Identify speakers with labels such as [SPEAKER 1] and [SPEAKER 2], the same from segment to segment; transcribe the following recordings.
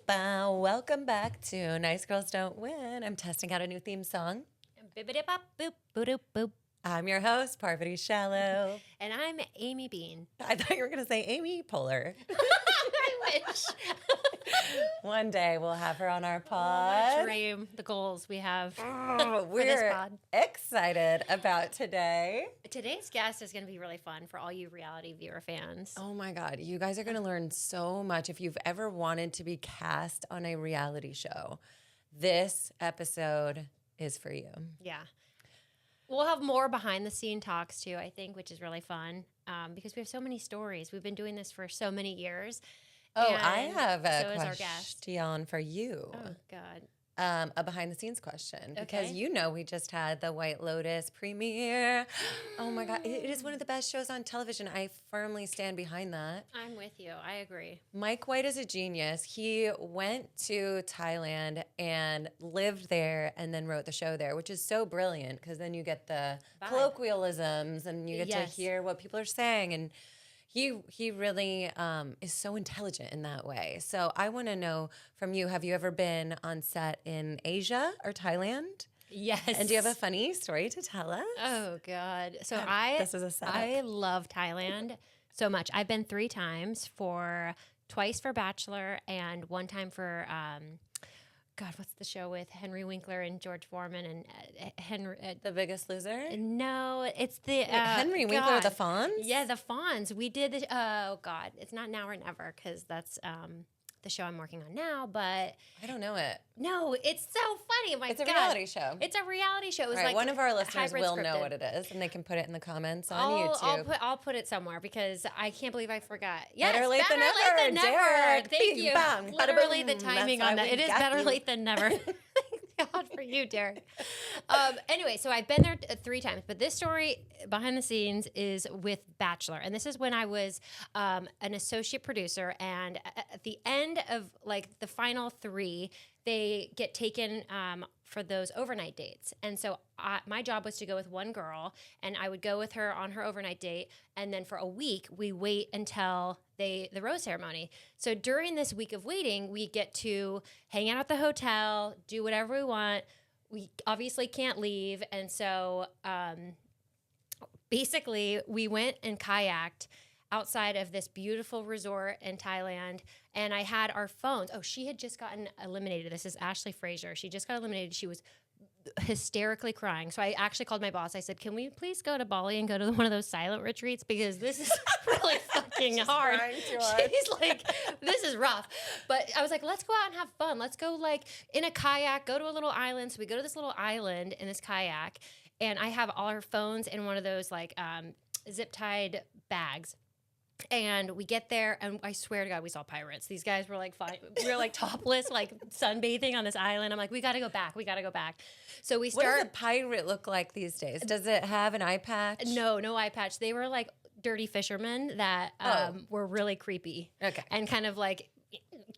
[SPEAKER 1] Ba-da-ba-ba. Welcome back to Nice Girls Don't Win. I'm testing out a new theme song.
[SPEAKER 2] Bibbidi-bop, boop, boop, boop.
[SPEAKER 1] I'm your host, Parvati Shallow.
[SPEAKER 2] And I'm Amy Bean.
[SPEAKER 1] I thought you were going to say Amy Poehler.
[SPEAKER 2] I wish.
[SPEAKER 1] One day we'll have her on our pod.
[SPEAKER 2] The dream, the goals we have
[SPEAKER 1] Oh,
[SPEAKER 2] for this
[SPEAKER 1] we're
[SPEAKER 2] pod.
[SPEAKER 1] excited about today.
[SPEAKER 2] Today's guest is going to be really fun for all you reality viewer fans.
[SPEAKER 1] Oh my God, you guys are going to learn so much. If you've ever wanted to be cast on a reality show, this episode is for you.
[SPEAKER 2] Yeah. We'll have more behind the scene talks too, I think, which is really fun because we have so many stories. We've been doing this for so many years.
[SPEAKER 1] Oh, I have
[SPEAKER 2] so
[SPEAKER 1] a
[SPEAKER 2] is our guest.
[SPEAKER 1] question for you.
[SPEAKER 2] Oh, God.
[SPEAKER 1] A behind the scenes question because we just had the White Lotus premiere. Oh my God, it is one of the best shows on television. I firmly stand behind that.
[SPEAKER 2] I'm with you. I agree.
[SPEAKER 1] Mike White is a genius. He went to Thailand and lived there and then wrote the show there, which is so brilliant because then you get the colloquialisms and you get to hear what people are saying. And he really is so intelligent in that way. So I want to know from you, have you ever been on set in Asia or Thailand?
[SPEAKER 2] Yes.
[SPEAKER 1] And do you have a funny story to tell us?
[SPEAKER 2] Oh, God. So
[SPEAKER 1] This is a setup.
[SPEAKER 2] I love Thailand so much. I've been 3 times twice for Bachelor and one time for, God, what's the show with Henry Winkler and George Foreman and Henry?
[SPEAKER 1] The Biggest Loser?
[SPEAKER 2] No, it's the
[SPEAKER 1] Henry Winkler with the Fonz?
[SPEAKER 2] Yeah, the Fonz. We did the. Oh God, it's not Now or Never because that's the show I'm working on now. But
[SPEAKER 1] I don't know it.
[SPEAKER 2] no, it's so funny. Oh my
[SPEAKER 1] It's a
[SPEAKER 2] God.
[SPEAKER 1] reality show.
[SPEAKER 2] It's a reality show. It was
[SPEAKER 1] All right,
[SPEAKER 2] like
[SPEAKER 1] one of our listeners
[SPEAKER 2] hybrid
[SPEAKER 1] will know
[SPEAKER 2] scripted.
[SPEAKER 1] what it is, and they can put it in the comments on YouTube.
[SPEAKER 2] I'll put it somewhere because I can't believe I forgot. Yes,
[SPEAKER 1] Better late than never, Derek.
[SPEAKER 2] Thank
[SPEAKER 1] Bing,
[SPEAKER 2] you.
[SPEAKER 1] bang, bada
[SPEAKER 2] Literally
[SPEAKER 1] boom.
[SPEAKER 2] the timing
[SPEAKER 1] That's
[SPEAKER 2] on
[SPEAKER 1] why
[SPEAKER 2] that.
[SPEAKER 1] we
[SPEAKER 2] It is
[SPEAKER 1] got
[SPEAKER 2] better
[SPEAKER 1] you.
[SPEAKER 2] late than never. Thank God for you, Derek. Anyway, so I've been there 3 times, but this story behind the scenes is with Bachelor, and this is when I was an associate producer, and at the end of like the final 3, they get taken for those overnight dates. And so my job was to go with one girl, and I would go with her on her overnight date. And then for a week, we wait until the rose ceremony. So during this week of waiting, we get to hang out at the hotel, do whatever we want. We obviously can't leave. And so basically, we went and kayaked outside of this beautiful resort in Thailand, and I had our phones. Oh, she had just gotten eliminated. This is Ashley Fraser. She just got eliminated. She was hysterically crying. So I actually called my boss. I said, can we please go to Bali and go to one of those silent retreats? Because this is really fucking hard. She's like, this is rough. But I was like, let's go out and have fun. Let's go like in a kayak, go to a little island. So we go to this little island in this kayak, and I have all our phones in one of those like zip tied bags. And we get there, and I swear to God, we saw pirates. These guys were like, fine. We were like topless, like sunbathing on this island. I'm like, we got to go back. We got to go back. So we start.
[SPEAKER 1] What does a pirate look like these days? Does it have an eye patch?
[SPEAKER 2] No eye patch. They were like dirty fishermen that were really creepy.
[SPEAKER 1] Okay.
[SPEAKER 2] And kind of like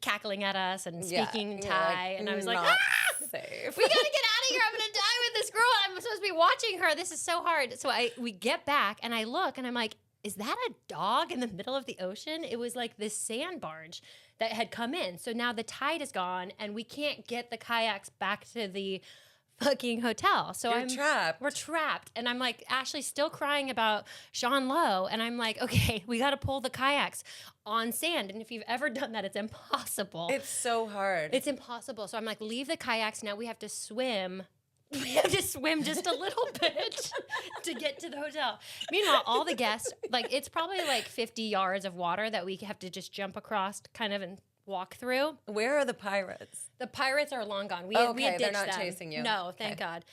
[SPEAKER 2] cackling at us and speaking
[SPEAKER 1] you're
[SPEAKER 2] Thai.
[SPEAKER 1] like,
[SPEAKER 2] And I was like,
[SPEAKER 1] not safe.
[SPEAKER 2] we got to get out of here. I'm going to die with this girl. I'm supposed to be watching her. This is so hard. So we get back, and I look, and I'm like, is that a dog in the middle of the ocean? It was like this sand barge that had come in. So now the tide is gone, and we can't get the kayaks back to the fucking hotel. So we're trapped. And I'm like, Ashley's still crying about Sean Lowe. And I'm like, okay, we got to pull the kayaks on sand. And if you've ever done that, it's impossible.
[SPEAKER 1] It's so hard.
[SPEAKER 2] It's impossible. So I'm like, leave the kayaks. Now we have to swim. We have to swim just a little bit to get to the hotel. Meanwhile, all the guests, like it's probably like 50 yards of water that we have to just jump across kind of and walk through.
[SPEAKER 1] Where are the pirates?
[SPEAKER 2] The pirates are long gone. We
[SPEAKER 1] Okay,
[SPEAKER 2] had ditched
[SPEAKER 1] they're not
[SPEAKER 2] them.
[SPEAKER 1] chasing you.
[SPEAKER 2] No, thank God.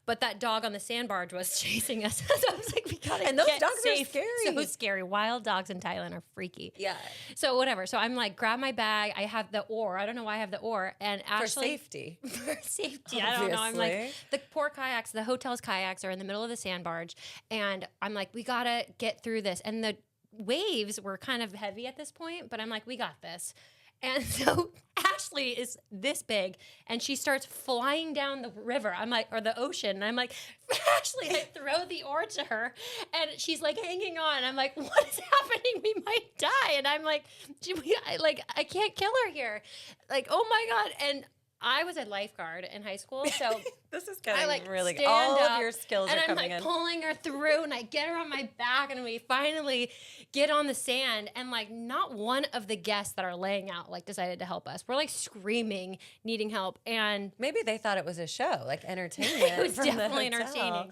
[SPEAKER 2] But that dog on the sand barge was chasing us. So I was like, we gotta
[SPEAKER 1] And those
[SPEAKER 2] get
[SPEAKER 1] dogs are
[SPEAKER 2] safe.
[SPEAKER 1] scary.
[SPEAKER 2] So scary. Wild dogs in Thailand are freaky.
[SPEAKER 1] Yeah.
[SPEAKER 2] So whatever. So I'm like, grab my bag. I have the oar. I don't know why I have the oar. And
[SPEAKER 1] For
[SPEAKER 2] Ashley,
[SPEAKER 1] safety.
[SPEAKER 2] for safety. I don't know. I'm like,
[SPEAKER 1] Obviously.
[SPEAKER 2] the poor kayaks, the hotel's kayaks are in the middle of the sand barge. And I'm like, we gotta get through this. And the waves were kind of heavy at this point, but I'm like, we got this. And so Ashley is this big, and she starts flying down the river. I'm like, or the ocean. And I'm like, Ashley, I throw the oar to her, and she's like hanging on. I'm like, what is happening? We might die. And I'm like, I can't kill her here. Like, oh my God. And I was a lifeguard in high school, so
[SPEAKER 1] this is getting really good.
[SPEAKER 2] Stand
[SPEAKER 1] all
[SPEAKER 2] up,
[SPEAKER 1] of your skills
[SPEAKER 2] and
[SPEAKER 1] are
[SPEAKER 2] I'm
[SPEAKER 1] coming in.
[SPEAKER 2] Pulling her through, and I get her on my back, and we finally get on the sand, and like not one of the guests that are laying out like decided to help us. We're like screaming, needing help, and
[SPEAKER 1] maybe they thought it was a show, like entertainment.
[SPEAKER 2] It was definitely entertaining.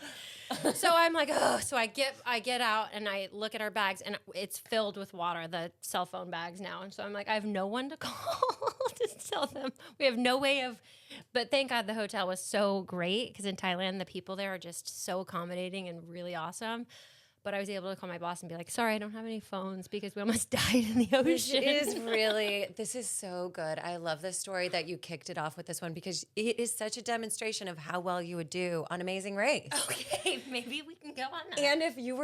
[SPEAKER 2] So I'm like, oh, so I get out and I look at our bags, and it's filled with water, the cell phone bags now. And so I'm like, I have no one to call to tell them. We have no way of, but thank God the hotel was so great, because in Thailand, the people there are just so accommodating and really awesome. But I was able to call my boss and be like, sorry, I don't have any phones because we almost died in the ocean.
[SPEAKER 1] This is so good. I love this story that you kicked it off with this one, because it is such a demonstration of how well you would do on Amazing Race.
[SPEAKER 2] Okay, maybe we can go on that.
[SPEAKER 1] And if you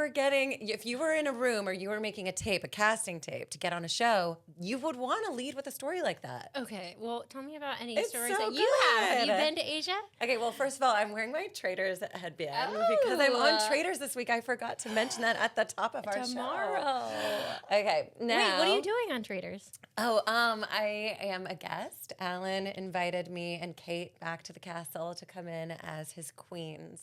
[SPEAKER 1] were in a room or you were making a casting tape to get on a show, you would want to lead with a story like that.
[SPEAKER 2] Okay, well, tell me about any stories
[SPEAKER 1] so
[SPEAKER 2] that you have. Have you been to Asia?
[SPEAKER 1] Okay, well, first of all, I'm wearing my Traitors headband because I'm on Traitors this week. I forgot to mention that at the top of our
[SPEAKER 2] Tomorrow.
[SPEAKER 1] show. Okay, now.
[SPEAKER 2] Wait, what are you doing on Traitors?
[SPEAKER 1] I am a guest. Alan invited me and Kate back to the castle to come in as his queens.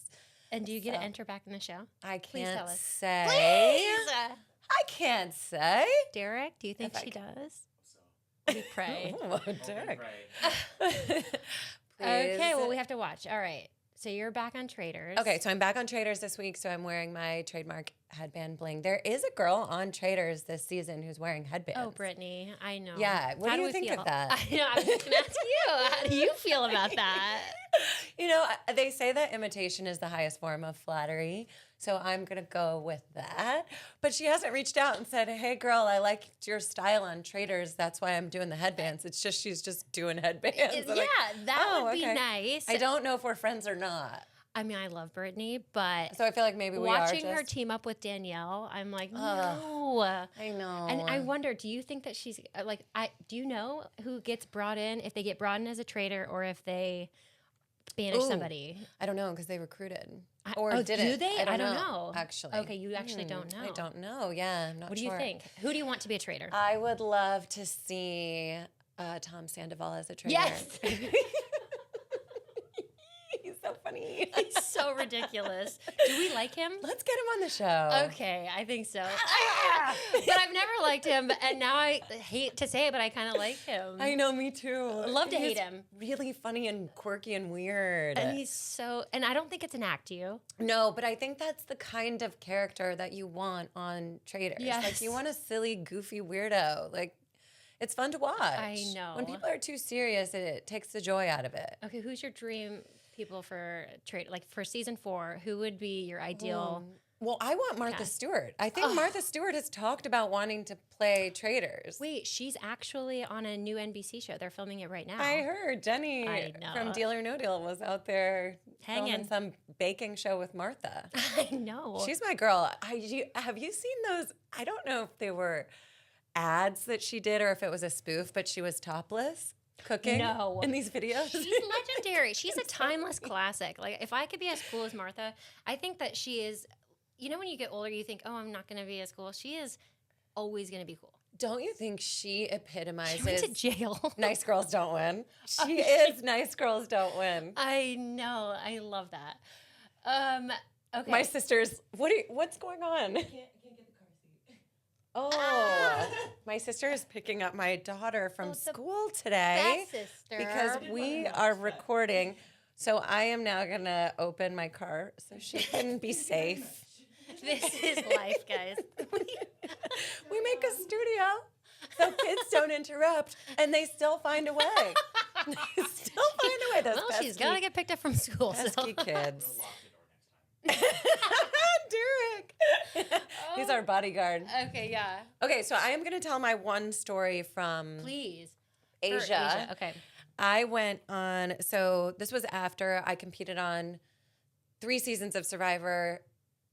[SPEAKER 2] And do you get to enter back in the show?
[SPEAKER 1] I
[SPEAKER 2] Please
[SPEAKER 1] can't
[SPEAKER 2] tell us.
[SPEAKER 1] say.
[SPEAKER 2] Please!
[SPEAKER 1] I can't say.
[SPEAKER 2] Derek, do you think she does? We pray.
[SPEAKER 1] Oh, Derek.
[SPEAKER 2] Okay, well, we have to watch. All right. So you're back on Traitors.
[SPEAKER 1] Okay, so I'm back on Traitors this week, so I'm wearing my trademark headband bling. There is a girl on Traitors this season who's wearing headbands.
[SPEAKER 2] Oh, Brittany, I know.
[SPEAKER 1] Yeah, what do you think of that?
[SPEAKER 2] I know, I was just going to ask you. How do you feel about that?
[SPEAKER 1] You know, they say that imitation is the highest form of flattery, so I'm going to go with that. But she hasn't reached out and said, hey, girl, I liked your style on Traitors. That's why I'm doing the headbands. It's just she's just doing headbands.
[SPEAKER 2] That would be nice.
[SPEAKER 1] I don't know if we're friends or not.
[SPEAKER 2] I mean, I love Brittany, but
[SPEAKER 1] so I feel like maybe
[SPEAKER 2] watching her team up with Danielle, I'm like, no.
[SPEAKER 1] I know.
[SPEAKER 2] And I wonder, do you think that she's like, do you know who gets brought in, if they get brought in as a traitor or if they banish somebody?
[SPEAKER 1] I don't know, because they recruited.
[SPEAKER 2] Do they?
[SPEAKER 1] I don't
[SPEAKER 2] know.
[SPEAKER 1] Actually.
[SPEAKER 2] Okay, you actually don't know.
[SPEAKER 1] I don't know. Yeah, I'm not sure.
[SPEAKER 2] What do you think? Who do you want to be a traitor?
[SPEAKER 1] I would love to see Tom Sandoval as a traitor.
[SPEAKER 2] Yes.
[SPEAKER 1] He's so funny.
[SPEAKER 2] He's so ridiculous. Do we like him?
[SPEAKER 1] Let's get him on the show.
[SPEAKER 2] Okay, I think so. But I've never liked him, and now I hate to say it, but I kind of like him.
[SPEAKER 1] I know, me too.
[SPEAKER 2] Love to hate him.
[SPEAKER 1] Really funny and quirky and weird.
[SPEAKER 2] And and I don't think it's an act, do you?
[SPEAKER 1] No, but I think that's the kind of character that you want on Traitors.
[SPEAKER 2] Yes.
[SPEAKER 1] Like, you want a silly, goofy weirdo. Like, it's fun to watch.
[SPEAKER 2] I know.
[SPEAKER 1] When people are too serious, it takes the joy out of it.
[SPEAKER 2] Okay, who's your dream people for Traitor? Like, for season 4, who would be your ideal?
[SPEAKER 1] Well, I want Martha Stewart. I think Martha Stewart has talked about wanting to play Traitors.
[SPEAKER 2] Wait, she's actually on a new NBC show. They're filming it right now.
[SPEAKER 1] I heard Jenny from Deal or No Deal was out there filming some baking show with Martha.
[SPEAKER 2] I know.
[SPEAKER 1] She's my girl. Have you seen those? I don't know if they were ads that she did or if it was a spoof, but she was topless cooking in these videos.
[SPEAKER 2] She's legendary. She's a timeless classic. Like, if I could be as cool as Martha, I think that she is. You know, when you get older, you think, oh, I'm not going to be as cool. She is always going to be cool.
[SPEAKER 1] Don't you think she epitomizes...
[SPEAKER 2] She went to jail.
[SPEAKER 1] Nice girls don't win. She is nice girls don't win.
[SPEAKER 2] I know. I love that. Okay.
[SPEAKER 1] My sister's... What's going on? I can't get the car seat. My sister is picking up my daughter from school today.
[SPEAKER 2] Sister.
[SPEAKER 1] Because we are recording. So I am now going to open my car so she can be safe.
[SPEAKER 2] This is life, guys.
[SPEAKER 1] We make a studio so kids don't interrupt, and they still find a way. They still find a way. Those
[SPEAKER 2] she's got to get picked up from school.
[SPEAKER 1] Pesky kids. Derek. He's our bodyguard.
[SPEAKER 2] Okay, yeah.
[SPEAKER 1] Okay, so I am going to tell my one story from Asia.
[SPEAKER 2] Okay.
[SPEAKER 1] I went on, so this was after I competed on 3 seasons of Survivor,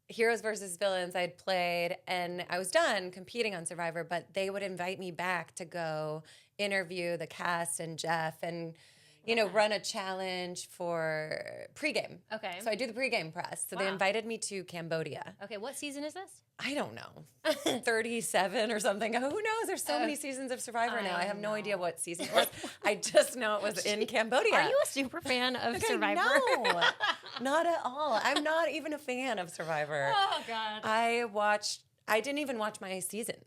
[SPEAKER 1] Heroes versus Villains I'd played, and I was done competing on Survivor, but they would invite me back to go interview the cast and Jeff and, run a challenge for pregame.
[SPEAKER 2] Okay.
[SPEAKER 1] So I do the pregame press. So they invited me to Cambodia.
[SPEAKER 2] Okay, what season is this?
[SPEAKER 1] I don't know. 37 or something. Who knows? There's so many seasons of Survivor now. I have no idea what season it was. I just know it was in Cambodia.
[SPEAKER 2] Are you a super fan of Survivor?
[SPEAKER 1] No, not at all. I'm not even a fan of Survivor.
[SPEAKER 2] Oh, God.
[SPEAKER 1] I didn't even watch my seasons.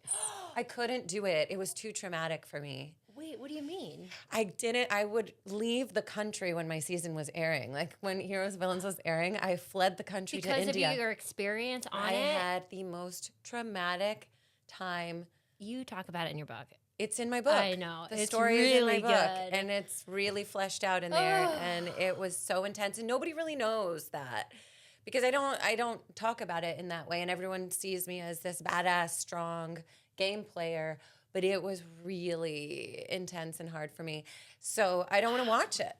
[SPEAKER 1] I couldn't do it. It was too traumatic for me.
[SPEAKER 2] Wait, what do you mean?
[SPEAKER 1] I would leave the country when my season was airing. Like when Heroes Villains was airing, I fled the country to India.
[SPEAKER 2] Because of your experience on it?
[SPEAKER 1] I had the most traumatic time.
[SPEAKER 2] You talk about it in your book.
[SPEAKER 1] It's in my book.
[SPEAKER 2] I know.
[SPEAKER 1] The
[SPEAKER 2] it's
[SPEAKER 1] story
[SPEAKER 2] really
[SPEAKER 1] is in my book.
[SPEAKER 2] good.
[SPEAKER 1] And it's really fleshed out in there. And it was so intense. And nobody really knows that. Because I don't talk about it in that way. And everyone sees me as this badass, strong game player. But it was really intense and hard for me. So I don't want to watch it.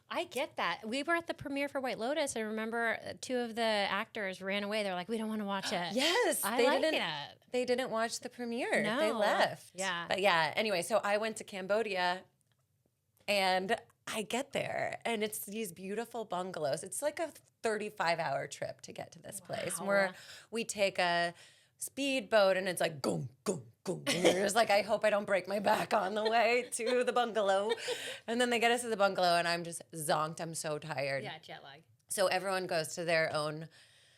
[SPEAKER 2] I get that. We were at the premiere for White Lotus. I remember two of the actors ran away. They're like, we don't want to watch it.
[SPEAKER 1] Yes. They didn't watch the premiere.
[SPEAKER 2] No.
[SPEAKER 1] They left.
[SPEAKER 2] Yeah.
[SPEAKER 1] But yeah, anyway, so I went to Cambodia and I get there and it's these beautiful bungalows. It's like a 35-hour trip to get to this place where we take a speedboat and it's like, goom, goom, goom. And you're just like, I hope I don't break my back on the way to the bungalow. And then they get us to the bungalow and I'm just zonked. I'm so tired.
[SPEAKER 2] Yeah, jet lag.
[SPEAKER 1] So everyone goes to their own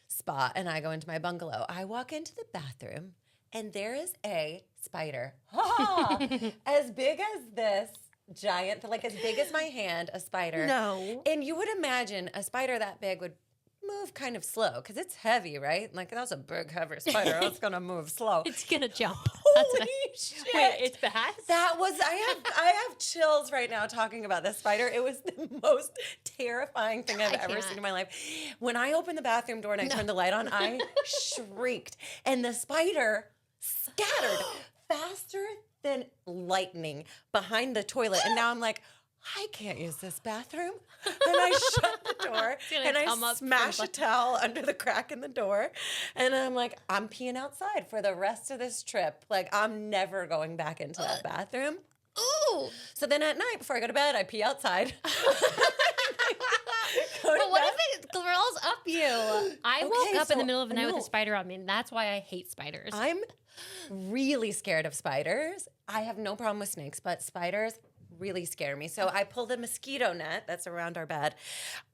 [SPEAKER 1] spot and I go into my bungalow. I walk into the bathroom and there is a spider. As big as this giant, like as big as my hand, a spider.
[SPEAKER 2] No.
[SPEAKER 1] And you would imagine a spider that big would move kind of slow because it's heavy, right? Like that's a big, heavy spider. It's gonna move slow.
[SPEAKER 2] It's gonna jump.
[SPEAKER 1] Holy shit!
[SPEAKER 2] Wait, it's bad.
[SPEAKER 1] That was I have chills right now talking about this spider. It was the most terrifying thing I've ever seen in my life. When I opened the bathroom door and I turned the light on, I shrieked, and the spider scattered faster than lightning behind the toilet. And now I'm like, I can't use this bathroom. And I shut the door and I smash a towel under the crack in the door. And I'm like, I'm peeing outside for the rest of this trip. Like, I'm never going back into that bathroom.
[SPEAKER 2] Ooh.
[SPEAKER 1] So then at night, before I go to bed, I pee outside.
[SPEAKER 2] But what if it crawls up you? I woke up in the middle of the night with a spider on me, and that's why I hate spiders.
[SPEAKER 1] I'm really scared of spiders. I have no problem with snakes, but spiders really scare me. So I pulled a mosquito net that's around our bed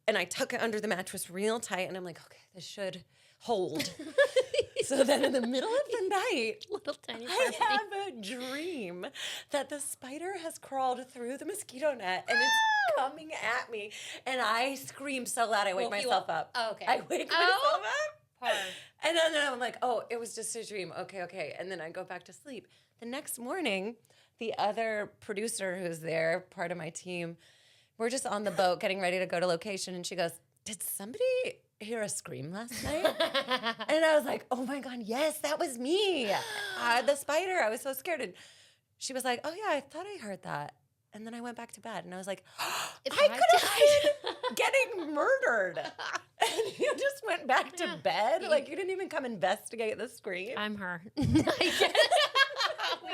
[SPEAKER 1] and I tuck it under the mattress real tight and I'm like, okay, this should hold. So then in the middle of the night,
[SPEAKER 2] Little tiny
[SPEAKER 1] I have a dream that the spider has crawled through the mosquito net and it's coming at me. And I scream so loud I wake myself up.
[SPEAKER 2] Oh, okay.
[SPEAKER 1] I wake myself up.
[SPEAKER 2] Parv.
[SPEAKER 1] And then I'm like, oh, it was just a dream. Okay. And then I go back to sleep. The next morning, the other producer who's there, part of my team, we're just on the boat getting ready to go to location. And she goes, did somebody hear a scream last night? And I was like, oh my God, yes, that was me. The spider. I was so scared. And she was like, oh yeah, I thought I heard that. And then I went back to bed and I was like, I could have been getting murdered. And you just went back to bed? Like you didn't even come investigate the scream?
[SPEAKER 2] I'm her. We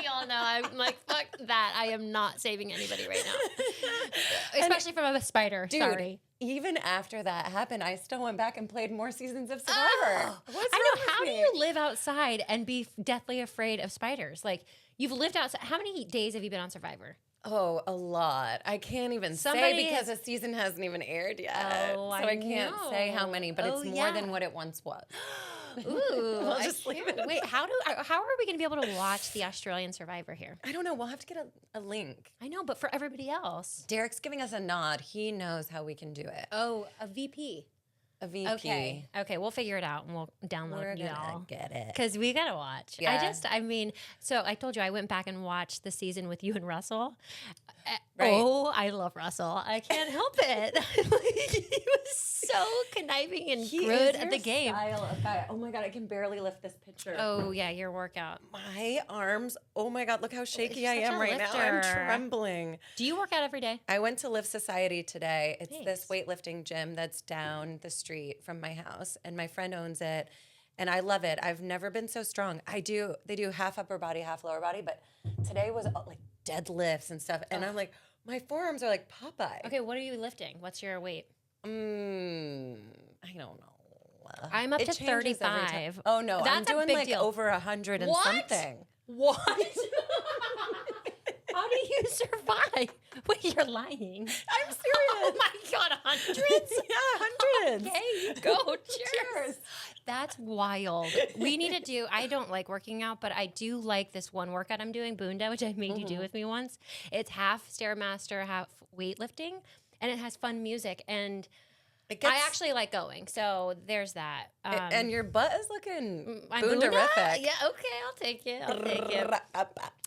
[SPEAKER 2] all know. I'm like, fuck that. I am not saving anybody right now. Especially from a spider.
[SPEAKER 1] Dude,
[SPEAKER 2] sorry.
[SPEAKER 1] Even after that happened, I still went back and played more seasons of Survivor.
[SPEAKER 2] I know. How do you live outside and be deathly afraid of spiders? Like, you've lived outside. How many days have you been on Survivor?
[SPEAKER 1] Oh, a lot. I can't even say because the season hasn't even aired yet.
[SPEAKER 2] Oh,
[SPEAKER 1] so I can't say how many, but it's more than what it once was.
[SPEAKER 2] Ooh,
[SPEAKER 1] I'll just leave it.
[SPEAKER 2] Wait, how are we going to be able to watch the Australian Survivor here?
[SPEAKER 1] I don't know. We'll have to get a link.
[SPEAKER 2] I know, but for everybody else.
[SPEAKER 1] Derek's giving us a nod. He knows how we can do it.
[SPEAKER 2] Oh, a VP.
[SPEAKER 1] A VP.
[SPEAKER 2] Okay, we'll figure it out and we'll download
[SPEAKER 1] We're
[SPEAKER 2] y'all.
[SPEAKER 1] gonna get it.
[SPEAKER 2] Because we gotta watch.
[SPEAKER 1] Yeah.
[SPEAKER 2] So I told you I went back and watched the season with you and Russell.
[SPEAKER 1] Right.
[SPEAKER 2] Oh, I love Russell. I can't help it. He was so conniving and good at the game.
[SPEAKER 1] Style of guy. Oh my God, I can barely lift this picture.
[SPEAKER 2] Oh yeah, your workout.
[SPEAKER 1] My arms. Oh my God, look how shaky
[SPEAKER 2] You're
[SPEAKER 1] I
[SPEAKER 2] such
[SPEAKER 1] am
[SPEAKER 2] a
[SPEAKER 1] right now. I'm
[SPEAKER 2] lifter.
[SPEAKER 1] trembling.
[SPEAKER 2] Do you work out every day?
[SPEAKER 1] I went to Lift Society today. It's
[SPEAKER 2] Nice.
[SPEAKER 1] this weightlifting gym that's down the street from my house, and my friend owns it. and I love it. I've never been so strong. They do half upper body, half lower body, but today was like deadlifts and stuff. And I'm like, my forearms are like Popeye.
[SPEAKER 2] Okay, what are you lifting? What's your weight?
[SPEAKER 1] I don't know.
[SPEAKER 2] I'm up to 35.
[SPEAKER 1] Oh no,
[SPEAKER 2] That's
[SPEAKER 1] I'm doing
[SPEAKER 2] a big
[SPEAKER 1] like
[SPEAKER 2] deal.
[SPEAKER 1] over 100 and something.
[SPEAKER 2] What? How do you survive? Wait, you're lying.
[SPEAKER 1] I'm serious.
[SPEAKER 2] Oh my God, hundreds?
[SPEAKER 1] Yeah, hundreds.
[SPEAKER 2] Okay, you go. Cheers. That's wild. We need to do, I don't like working out, but I do like this one workout I'm doing, Bunda, which I made you do with me once. It's half Stairmaster, half weightlifting, and it has fun music. And I actually like going, so there's that.
[SPEAKER 1] And your butt is looking
[SPEAKER 2] Bunda?
[SPEAKER 1] boonderific.
[SPEAKER 2] Yeah, okay, I'll take it.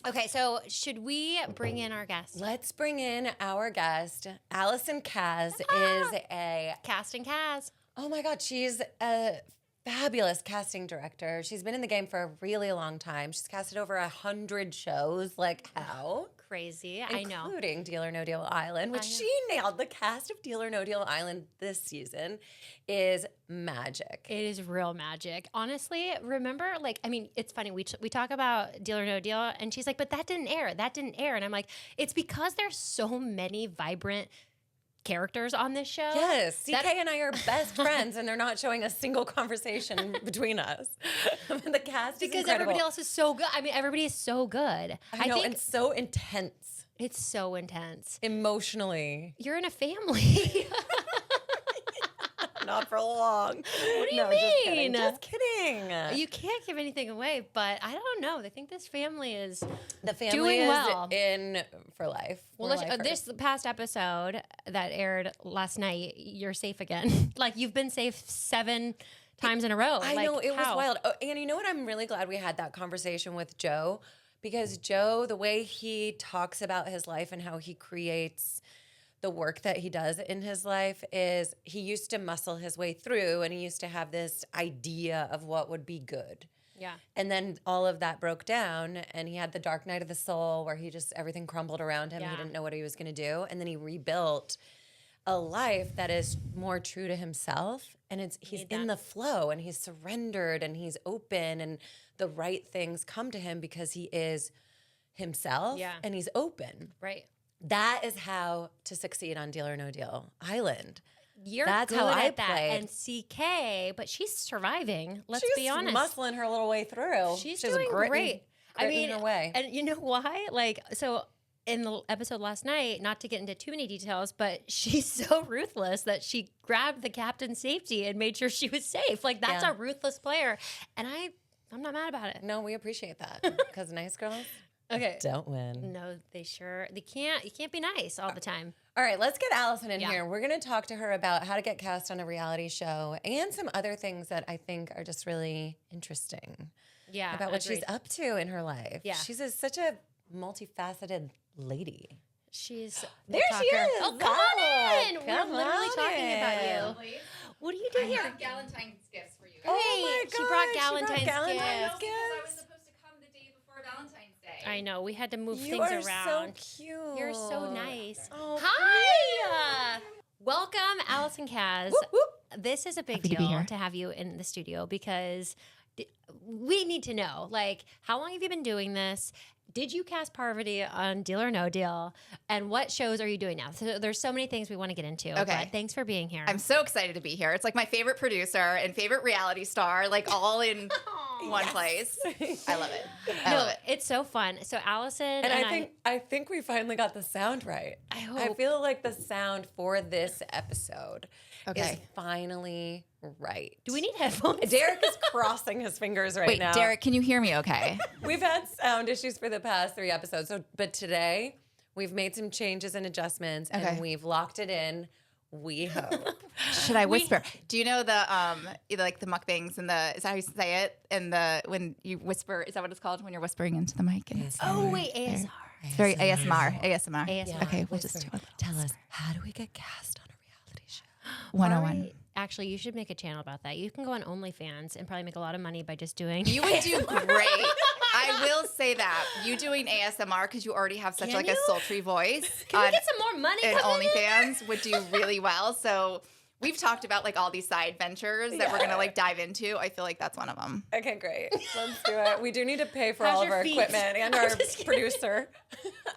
[SPEAKER 2] Okay, so should we bring in our guest?
[SPEAKER 1] Let's bring in our guest. Alison Kaz is a
[SPEAKER 2] casting Kaz.
[SPEAKER 1] Oh my God, she's a fabulous casting director. She's been in the game for a really long time. She's casted over 100 shows. Like how?
[SPEAKER 2] Crazy, I know.
[SPEAKER 1] Including Deal or No Deal Island, which she nailed. The cast of Deal or No Deal Island this season is magic.
[SPEAKER 2] It is real magic. Honestly, remember, like, I mean, it's funny. We talk about Deal or No Deal, and she's like, but that didn't air. That didn't air. And I'm like, it's because there's so many vibrant characters on this show.
[SPEAKER 1] Yes, CK and I are best friends, and they're not showing a single conversation between us. The cast is
[SPEAKER 2] because
[SPEAKER 1] incredible.
[SPEAKER 2] everybody else is so good. I mean, everybody is so good.
[SPEAKER 1] I know, and so intense.
[SPEAKER 2] It's so intense.
[SPEAKER 1] Emotionally.
[SPEAKER 2] You're in a family.
[SPEAKER 1] Not for long.
[SPEAKER 2] What do you mean?
[SPEAKER 1] Just kidding.
[SPEAKER 2] You can't give anything away, but I don't know. I think this family is
[SPEAKER 1] doing
[SPEAKER 2] well.
[SPEAKER 1] In for life.
[SPEAKER 2] Well, this past episode that aired last night, you're safe again. Like, you've been safe 7 times in a row.
[SPEAKER 1] I know, it was wild. Oh, and you know what? I'm really glad we had that conversation with Joe, because Joe, the way he talks about his life and how he creates the work that he does in his life is he used to muscle his way through, and he used to have this idea of what would be good.
[SPEAKER 2] Yeah.
[SPEAKER 1] And then all of that broke down, and he had the dark night of the soul where everything crumbled around him. Yeah. He didn't know what he was going to do. And then he rebuilt a life that is more true to himself. And he's in the flow, and he's surrendered, and he's open, and the right things come to him because he is himself and he's open.
[SPEAKER 2] Right.
[SPEAKER 1] That is how to succeed on Deal or No Deal Island.
[SPEAKER 2] That's how I played. And CK, but she's surviving. Let's be honest.
[SPEAKER 1] She's muscling her little way through.
[SPEAKER 2] She's doing great. I mean,
[SPEAKER 1] her way.
[SPEAKER 2] And you know why? Like, so in the episode last night, not to get into too many details, but she's so ruthless that she grabbed the captain's safety and made sure she was safe. Like, that's a ruthless player. And I'm not mad about it.
[SPEAKER 1] No, we appreciate that, because nice girls don't win.
[SPEAKER 2] No, they can't. You can't be nice all the time.
[SPEAKER 1] All right, let's get Alison in here. We're going to talk to her about how to get cast on a reality show and some other things that I think are just really interesting.
[SPEAKER 2] Yeah,
[SPEAKER 1] about what she's up to in her life.
[SPEAKER 2] Yeah,
[SPEAKER 1] she's such a multifaceted lady.
[SPEAKER 2] She's
[SPEAKER 1] there. She is.
[SPEAKER 2] Oh, come on in. We're literally talking about you. What do you do here?
[SPEAKER 3] I have Galentine's gifts for you.
[SPEAKER 1] Oh my God,
[SPEAKER 2] she brought Galentine's gifts.
[SPEAKER 3] I was supposed to come the day before Valentine's Day.
[SPEAKER 2] I know. We had to move things around.
[SPEAKER 1] You are so cute.
[SPEAKER 2] You're so nice.
[SPEAKER 1] Oh,
[SPEAKER 2] hi. Welcome, Alison Kaz.
[SPEAKER 1] Whoop, whoop.
[SPEAKER 2] This is a big deal to have you in the studio, because we need to know, like, how long have you been doing this? Did you cast Parvati on Deal or No Deal? And what shows are you doing now? So there's so many things we want to get into.
[SPEAKER 3] Okay.
[SPEAKER 2] But thanks for being here.
[SPEAKER 3] I'm so excited to be here. It's like my favorite producer and favorite reality star, like all in one place. I love it. I love it.
[SPEAKER 2] It's so fun. So Alison
[SPEAKER 1] and I think we finally got the sound right.
[SPEAKER 2] I hope.
[SPEAKER 1] I feel like the sound for this episode is finally right.
[SPEAKER 2] Do we need headphones?
[SPEAKER 1] Derek is crossing his fingers right now.
[SPEAKER 3] Wait, Derek, can you hear me okay?
[SPEAKER 1] We've had sound issues for the past 3 episodes, but today we've made some changes and adjustments, and we've locked it in. We hope.
[SPEAKER 3] Should I whisper? Do you know the like the mukbangs and is that how you say it? And when you whisper, is that what it's called when you're whispering into the mic? And
[SPEAKER 2] ASR.
[SPEAKER 3] It's very ASMR. ASMR.
[SPEAKER 2] ASMR.
[SPEAKER 3] Okay, we'll just do it.
[SPEAKER 1] Tell us, how do we get cast on a reality show?
[SPEAKER 3] 101.
[SPEAKER 2] Actually, you should make a channel about that. You can go on OnlyFans and probably make a lot of money by just doing.
[SPEAKER 3] You would do great. I will say that you doing ASMR, because you already have such a sultry voice.
[SPEAKER 2] Can we get some more money?
[SPEAKER 3] And OnlyFans would do really well. So We've talked about like all these side ventures that we're gonna like dive into. I feel like that's one of them.
[SPEAKER 1] Okay, great. Let's do it. We do need to pay for
[SPEAKER 2] How's
[SPEAKER 1] all of
[SPEAKER 2] your
[SPEAKER 1] our
[SPEAKER 2] feet?
[SPEAKER 1] equipment and our producer.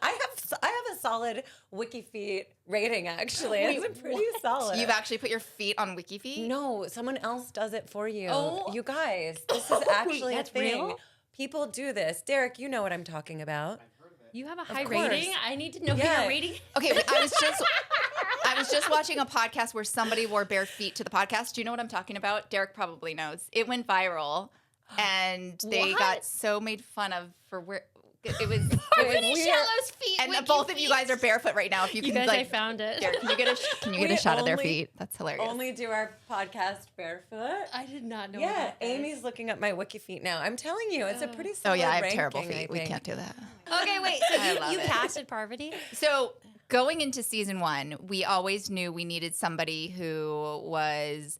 [SPEAKER 1] I have a solid WikiFeet rating actually. It's pretty solid.
[SPEAKER 3] You've actually put your feet on WikiFeet?
[SPEAKER 1] No, someone else does it for you.
[SPEAKER 2] Oh.
[SPEAKER 1] You guys, this is actually
[SPEAKER 2] that's
[SPEAKER 1] a thing.
[SPEAKER 2] real?
[SPEAKER 1] People do this. Derek, you know what I'm talking about.
[SPEAKER 2] You have a high
[SPEAKER 1] course.
[SPEAKER 2] rating? I need to know
[SPEAKER 1] Yeah.
[SPEAKER 2] your rating.
[SPEAKER 3] Okay, I was just watching a podcast where somebody wore bare feet to the podcast. Do you know what I'm talking about? Derek probably knows. It went viral, and they
[SPEAKER 2] What?
[SPEAKER 3] got so made fun of for where it was.
[SPEAKER 2] Pretty Shallow's feet.
[SPEAKER 3] And
[SPEAKER 2] Wiki
[SPEAKER 3] both of you
[SPEAKER 2] feet.
[SPEAKER 3] guys are barefoot right now. If you
[SPEAKER 2] You
[SPEAKER 3] can,
[SPEAKER 2] guys,
[SPEAKER 3] like,
[SPEAKER 2] I found it.
[SPEAKER 3] Derek, can you get a
[SPEAKER 1] We
[SPEAKER 3] shot of their
[SPEAKER 1] only-
[SPEAKER 3] feet? That's hilarious.
[SPEAKER 1] Only do our podcast barefoot.
[SPEAKER 2] I did not know.
[SPEAKER 1] Yeah,
[SPEAKER 2] about this.
[SPEAKER 1] Amy's looking up my WikiFeet now. I'm telling you, it's a pretty
[SPEAKER 3] Oh
[SPEAKER 1] solid
[SPEAKER 3] yeah, I have
[SPEAKER 1] ranking,
[SPEAKER 3] terrible
[SPEAKER 1] I
[SPEAKER 3] feet. We
[SPEAKER 1] think.
[SPEAKER 3] can't do that.
[SPEAKER 2] Okay, wait. So
[SPEAKER 3] I love
[SPEAKER 2] you
[SPEAKER 3] it.
[SPEAKER 2] casted Parvati?
[SPEAKER 3] So going into season 1, we always knew we needed somebody who was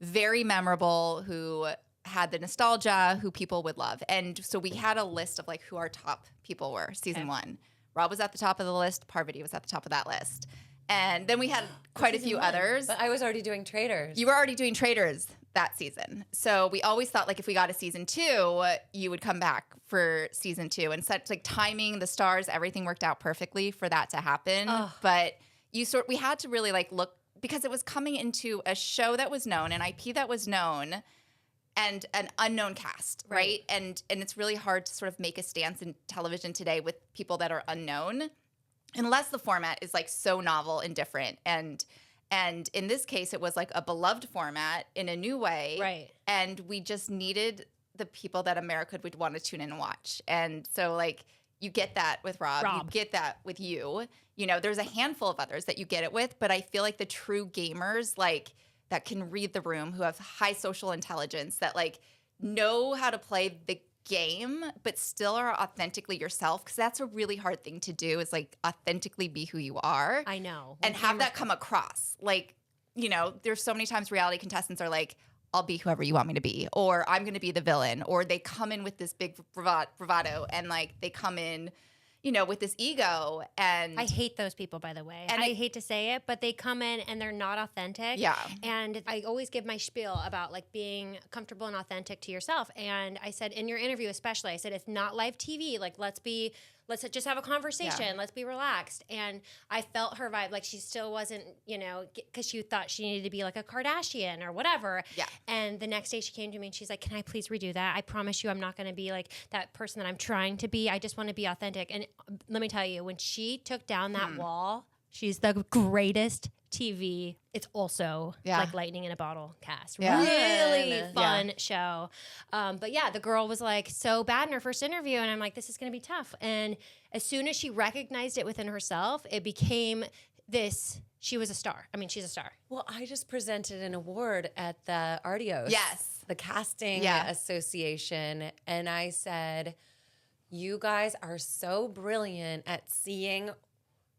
[SPEAKER 3] very memorable, who had the nostalgia, who people would love. And so we had a list of like who our top people were season 1. Rob was at the top of the list. Parvati was at the top of that list. And then we had quite a few others.
[SPEAKER 1] But I was already doing Traitors.
[SPEAKER 3] You were already doing Traitors that season. So we always thought like if we got a season 2, you would come back for season 2. And such like timing, the stars, everything worked out perfectly for that to happen.
[SPEAKER 2] Ugh.
[SPEAKER 3] But we had to really like look, because it was coming into a show that was known, an IP that was known, and an unknown cast, right? And it's really hard to sort of make a stance in television today with people that are unknown, unless the format is like so novel and different. And in this case, it was like a beloved format in a new way.
[SPEAKER 2] Right.
[SPEAKER 3] And we just needed the people that America would want to tune in and watch. And so like you get that with Rob. You get that with you. You know, there's a handful of others that you get it with, but I feel like the true gamers like that can read the room, who have high social intelligence, that like know how to play the game, but still are authentically yourself. Because that's a really hard thing to do, is like authentically be who you are.
[SPEAKER 2] I know.
[SPEAKER 3] And have that come across. Like, you know, there's so many times reality contestants are like, I'll be whoever you want me to be, or I'm going to be the villain, or they come in with this big bravado, and like they come in, you know, with this ego. And
[SPEAKER 2] I hate those people, by the way.
[SPEAKER 3] And
[SPEAKER 2] I hate to say it, but they come in and they're not authentic.
[SPEAKER 3] Yeah.
[SPEAKER 2] And I always give my spiel about like being comfortable and authentic to yourself. And I said in your interview, especially, I said, it's not live TV. Like, let's just have a conversation.
[SPEAKER 3] Yeah.
[SPEAKER 2] Let's be relaxed. And I felt her vibe. Like she still wasn't, you know, because she thought she needed to be like a Kardashian or whatever.
[SPEAKER 3] Yeah.
[SPEAKER 2] And the next day she came to me and she's like, can I please redo that? I promise you I'm not going to be like that person that I'm trying to be. I just want to be authentic. And let me tell you, when she took down that wall, she's the greatest TV. It's also like lightning in a bottle cast.
[SPEAKER 3] Yeah.
[SPEAKER 2] Really fun show. But yeah, the girl was like so bad in her first interview. And I'm like, this is going to be tough. And as soon as she recognized it within herself, it became this, she was a star. I mean, she's a star.
[SPEAKER 1] Well, I just presented an award at the Artios.
[SPEAKER 3] Yes.
[SPEAKER 1] The Casting Association. And I said, you guys are so brilliant at seeing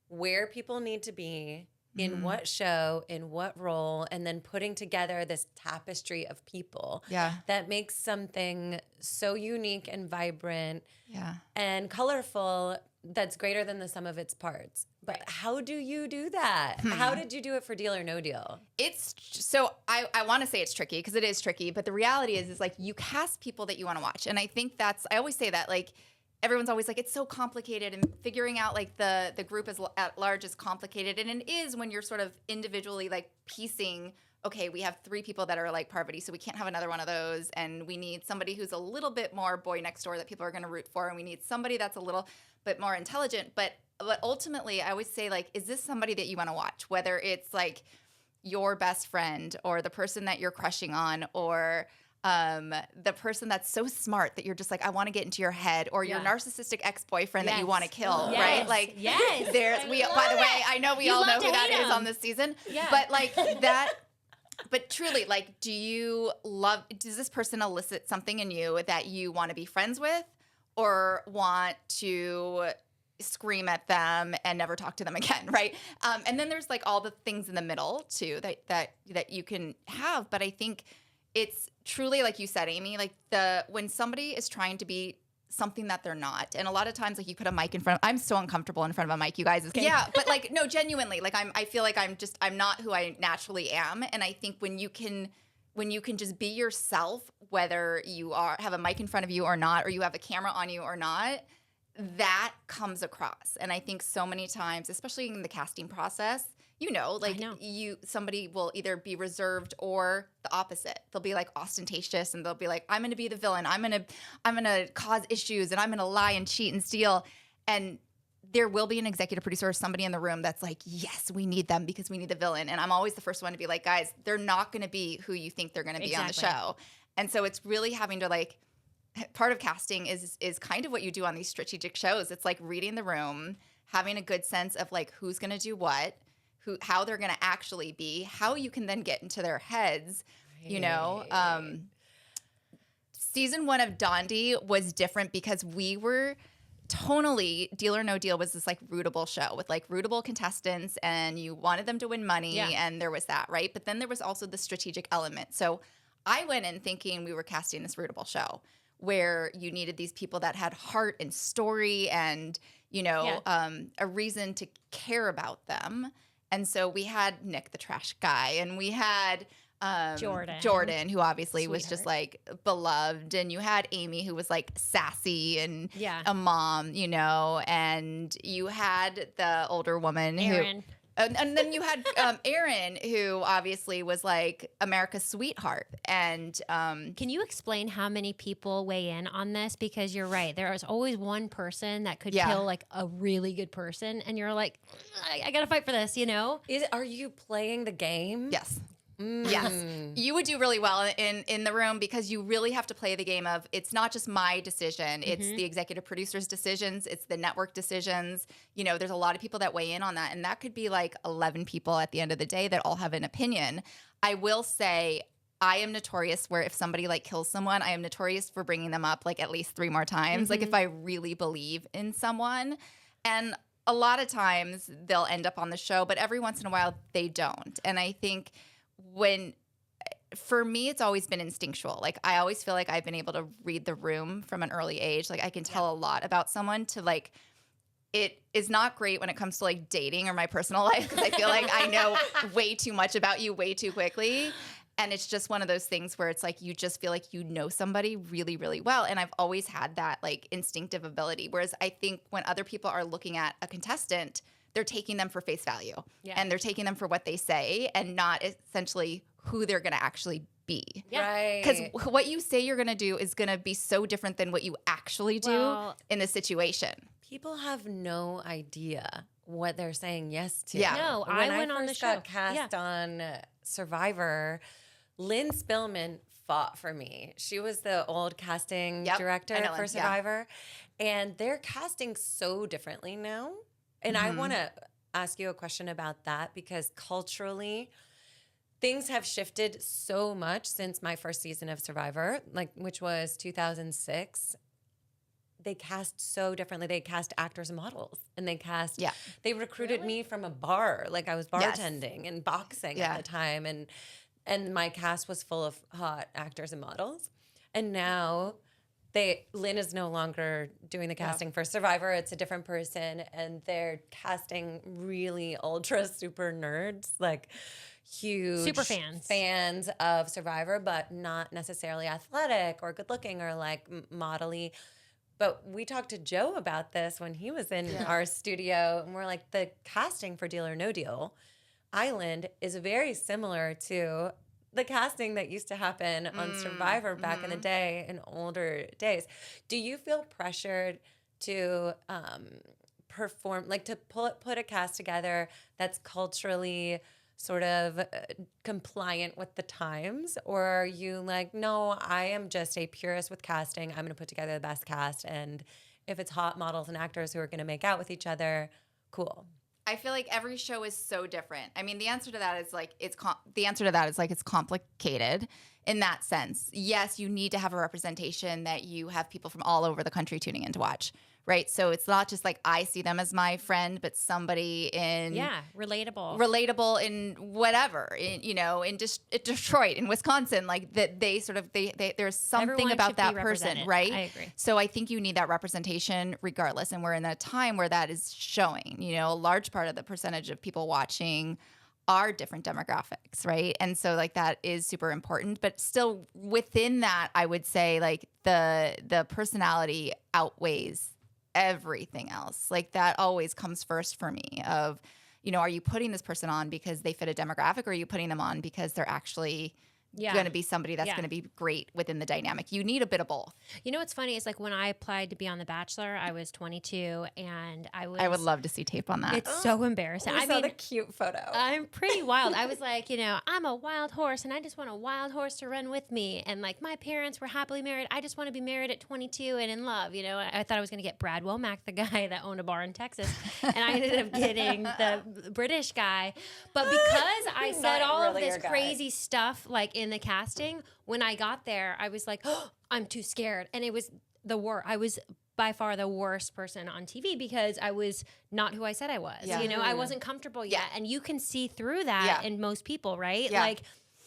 [SPEAKER 1] where people need to be, in what show, in what role, and then putting together this tapestry of people that makes something so unique and vibrant and colorful that's greater than the sum of its parts. But how do you do that? How did you do it for Deal or No Deal?
[SPEAKER 3] It's so I want to say it's tricky, because it is tricky, but the reality is like you cast people that you want to watch. And I think I always say that, like, everyone's always like, it's so complicated, and figuring out like the group at large is complicated. And it is when you're sort of individually like piecing, okay, we have 3 people that are like Parvati, so we can't have another one of those. And we need somebody who's a little bit more boy next door that people are going to root for. And we need somebody that's a little bit more intelligent. But ultimately, I always say, like, is this somebody that you want to watch? Whether it's like your best friend, or the person that you're crushing on, or the person that's so smart that you're just like, I want to get into your head, or your narcissistic ex-boyfriend that you want to kill, right? Like, by the way, I know we all know who that is on this season, but like that. But truly, like, does this person elicit something in you that you want to be friends with, or want to scream at them and never talk to them again, right? And then there's like all the things in the middle too that you can have. But I think it's truly, like you said, Amy, like when somebody is trying to be something that they're not. And a lot of times, like, you put a mic in front. I'm so uncomfortable in front of a mic, you guys. Yeah, but like, no, genuinely, like, I feel like I'm not who I naturally am. And I think when you can just be yourself, whether you have a mic in front of you or not, or you have a camera on you or not, that comes across. And I think so many times, especially in the casting process, somebody will either be reserved or the opposite. They'll be like ostentatious, and they'll be like, I'm going to be the villain. I'm going to cause issues, and I'm going to lie and cheat and steal. And there will be an executive producer or somebody in the room that's like, yes, we need them because we need the villain. And I'm always the first one to be like, guys, they're not going to be who you think they're going to be on the show. And so it's really having to, like, part of casting is kind of what you do on these strategic shows. It's like reading the room, having a good sense of like who's going to do what, how they're going to actually be, how you can then get into their heads, you know. Season 1 of Dondi was different because we were tonally, Deal or No Deal was this like rootable show with like rootable contestants, and you wanted them to win money, and there was that, right? But then there was also the strategic element. So I went in thinking we were casting this rootable show where you needed these people that had heart and story and, you know, a reason to care about them. And so we had Nick, the trash guy, and we had Jordan, who obviously was just like beloved, and you had Amy, who was like sassy and a mom, you know, and you had the older woman
[SPEAKER 2] Aaron.
[SPEAKER 3] And then you had Erin, who obviously was like America's sweetheart. And
[SPEAKER 2] can you explain how many people weigh in on this? Because you're right. There is always one person that could kill like a really good person. And you're like, I got to fight for this, you know?
[SPEAKER 1] Are you playing the game?
[SPEAKER 3] Yes. Yes. You would do really well in the room because you really have to play the game of it's not just my decision. It's the executive producer's decisions. It's the network decisions. You know, there's a lot of people that weigh in on that. And that could be like 11 people at the end of the day that all have an opinion. I will say I am notorious where if somebody like kills someone, I am notorious for bringing them up like at least 3 more times. Like if I really believe in someone. And a lot of times they'll end up on the show, but every once in a while they don't. And I think for me, it's always been instinctual. Like I always feel like I've been able to read the room from an early age. Like I can tell a lot about someone to like, it is not great when it comes to like dating or my personal life because I feel like I know way too much about you way too quickly. And it's just one of those things where it's like you just feel like you know somebody really, really well. And I've always had that like instinctive ability. Whereas I think when other people are looking at a contestant, they're taking them for face value and they're taking them for what they say and not essentially who they're going to actually be.
[SPEAKER 1] Right.
[SPEAKER 3] Because what you say you're going to do is going to be so different than what you actually do in the situation.
[SPEAKER 1] People have no idea what they're saying yes to.
[SPEAKER 2] Yeah. No, I went on the show.
[SPEAKER 1] Got cast on Survivor, Lynn Spillman fought for me. She was the old casting director for Survivor. And they're casting so differently now. And I want to ask you a question about that because culturally, things have shifted so much since my first season of Survivor, like which was 2006. They cast so differently. They cast actors and models, and they cast. Yeah. They recruited me from a bar, like I was bartending and boxing at the time, and my cast was full of hot actors and models, and now. Lynn is no longer doing the casting for Survivor. It's a different person, and they're casting really ultra super nerds, like huge
[SPEAKER 2] super fans
[SPEAKER 1] of Survivor, but not necessarily athletic or good looking or like modelly. But we talked to Joe about this when he was in our studio, and we're like, the casting for Deal or No Deal Island is very similar to the casting that used to happen on Survivor back in the day, in older days. Do you feel pressured to perform, like to put a cast together that's culturally sort of compliant with the times? Or are you like, no, I am just a purist with casting. I'm going to put together the best cast. And if it's hot models and actors who are going to make out with each other, cool.
[SPEAKER 3] I feel like every show is so different. I mean, the answer to that is like it's complicated. in that sense, yes, you need to have a representation that you have people from all over the country tuning in to watch, right? So it's not just like I see them as my friend, but somebody in relatable in whatever, in Detroit, in Wisconsin, like that they sort of there's something
[SPEAKER 2] Everyone
[SPEAKER 3] about
[SPEAKER 2] should
[SPEAKER 3] that
[SPEAKER 2] be
[SPEAKER 3] person,
[SPEAKER 2] represented.
[SPEAKER 3] right?
[SPEAKER 2] I agree.
[SPEAKER 3] So I think you need that representation regardless, and we're in a time where that is showing. A large part of the percentage of people watching are different demographics, right? And so like that is super important, but still within that, I would say like the personality outweighs everything else. Like that always comes first for me of, are you putting this person on because they fit a demographic, or are you putting them on because they're actually going to be somebody that's going to be great within the dynamic? You need a bit of both.
[SPEAKER 2] What's funny is like when I applied to be on The Bachelor, I was 22 and I would
[SPEAKER 3] love to see tape on that.
[SPEAKER 2] It's so embarrassing.
[SPEAKER 1] I saw the cute photo.
[SPEAKER 2] I'm pretty wild. I was like, I'm a wild horse and I just want a wild horse to run with me. And like my parents were happily married. I just want to be married at 22 and in love. I thought I was going to get Brad Womack, the guy that owned a bar in Texas. And I ended up getting the British guy. But because I said all really of this crazy stuff like in the casting, when I got there, I was like, oh, I'm too scared. And it was the worst. I was by far the worst person on TV because I was not who I said I was.
[SPEAKER 3] Yeah.
[SPEAKER 2] I wasn't comfortable yet. And you can see through that in most people, right?
[SPEAKER 3] Yeah.
[SPEAKER 2] Like,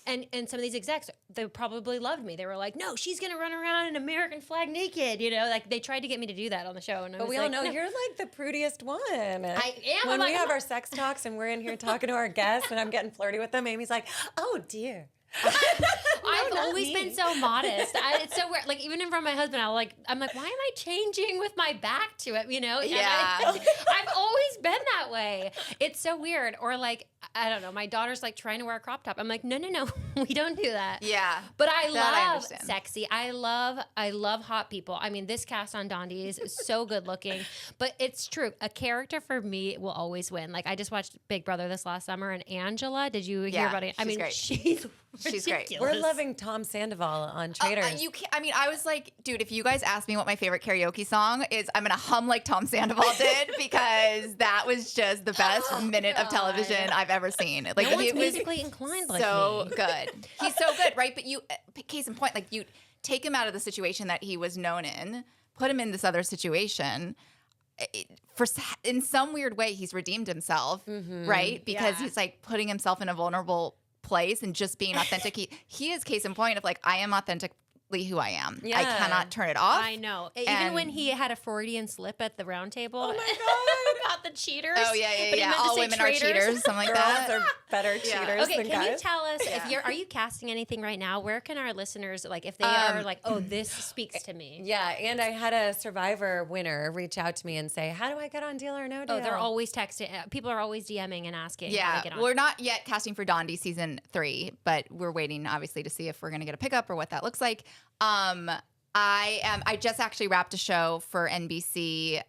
[SPEAKER 2] and some of these execs, they probably loved me. They were like, no, she's going to run around in American flag naked. Like they tried to get me to do that on the show. And
[SPEAKER 1] but we all know you're like the prudiest one.
[SPEAKER 2] I am.
[SPEAKER 1] When we have our sex talks and we're in here talking to our guests and I'm getting flirty with them, Amy's like, oh dear.
[SPEAKER 2] I've always been so modest. It's so weird. Like even in front of my husband, I'm like, why am I changing with my back to it?
[SPEAKER 3] Yeah.
[SPEAKER 2] I've always been that way. It's so weird. Or like, I don't know. My daughter's like trying to wear a crop top. I'm like, no, we don't do that.
[SPEAKER 3] Yeah.
[SPEAKER 2] But I love sexy. I love hot people. I mean, this cast on Dondi is so good looking. But it's true. A character for me will always win. Like I just watched Big Brother this last summer, and Angela. Did you hear about it? I mean,
[SPEAKER 3] great.
[SPEAKER 2] She's
[SPEAKER 3] great.
[SPEAKER 1] We're loving Tom Sandoval on Traitors.
[SPEAKER 3] I was like, dude, if you guys ask me what my favorite karaoke song is, I'm going to hum like Tom Sandoval did because that was just the best minute of television I've ever seen. Like
[SPEAKER 2] no one's musically inclined like
[SPEAKER 3] so
[SPEAKER 2] me.
[SPEAKER 3] Good. He's so good, right? But case in point, like you take him out of the situation that he was known in, put him in this other situation. In some weird way, he's redeemed himself, right? Because he's like putting himself in a vulnerable place and just being authentic. He is case in point of like, I am authentically who I am. Yeah. I cannot turn it off.
[SPEAKER 2] I know. Even when he had a Freudian slip at the round table.
[SPEAKER 1] Oh my God.
[SPEAKER 2] About the cheaters.
[SPEAKER 3] Oh yeah. All women are cheaters. Something like that.
[SPEAKER 1] Girls are better cheaters than guys.
[SPEAKER 2] Can you tell us are you casting anything right now? Where can our listeners, like if they are like, oh, this speaks to me.
[SPEAKER 1] Yeah. And I had a Survivor winner reach out to me and say, how do I get on Deal or No Deal?
[SPEAKER 2] Oh, they're always texting. People are always DMing and asking how to get on.
[SPEAKER 3] We're not yet casting for Dondi season 3, but we're waiting obviously to see if we're going to get a pickup or what that looks like. I just actually wrapped a show for NBC,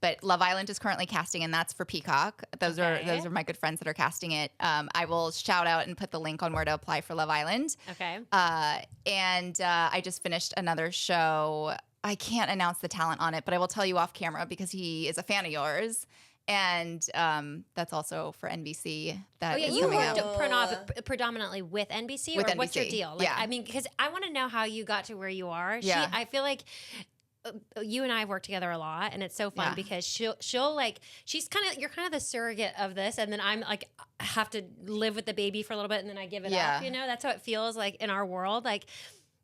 [SPEAKER 3] but Love Island is currently casting, and that's for Peacock. Those are my good friends that are casting it. I will shout out and put the link on where to apply for Love Island.
[SPEAKER 2] Okay.
[SPEAKER 3] And I just finished another show. I can't announce the talent on it, but I will tell you off camera because he is a fan of yours. And that's also for NBC.
[SPEAKER 2] You worked predominantly with NBC, or what's your deal? Like, I mean, because I want to know how you got to where you are.
[SPEAKER 3] Yeah.
[SPEAKER 2] I feel like you and I have worked together a lot, and it's so fun because she'll like you're kind of the surrogate of this, and then I'm like have to live with the baby for a little bit, and then I give it up. That's how it feels like in our world, like.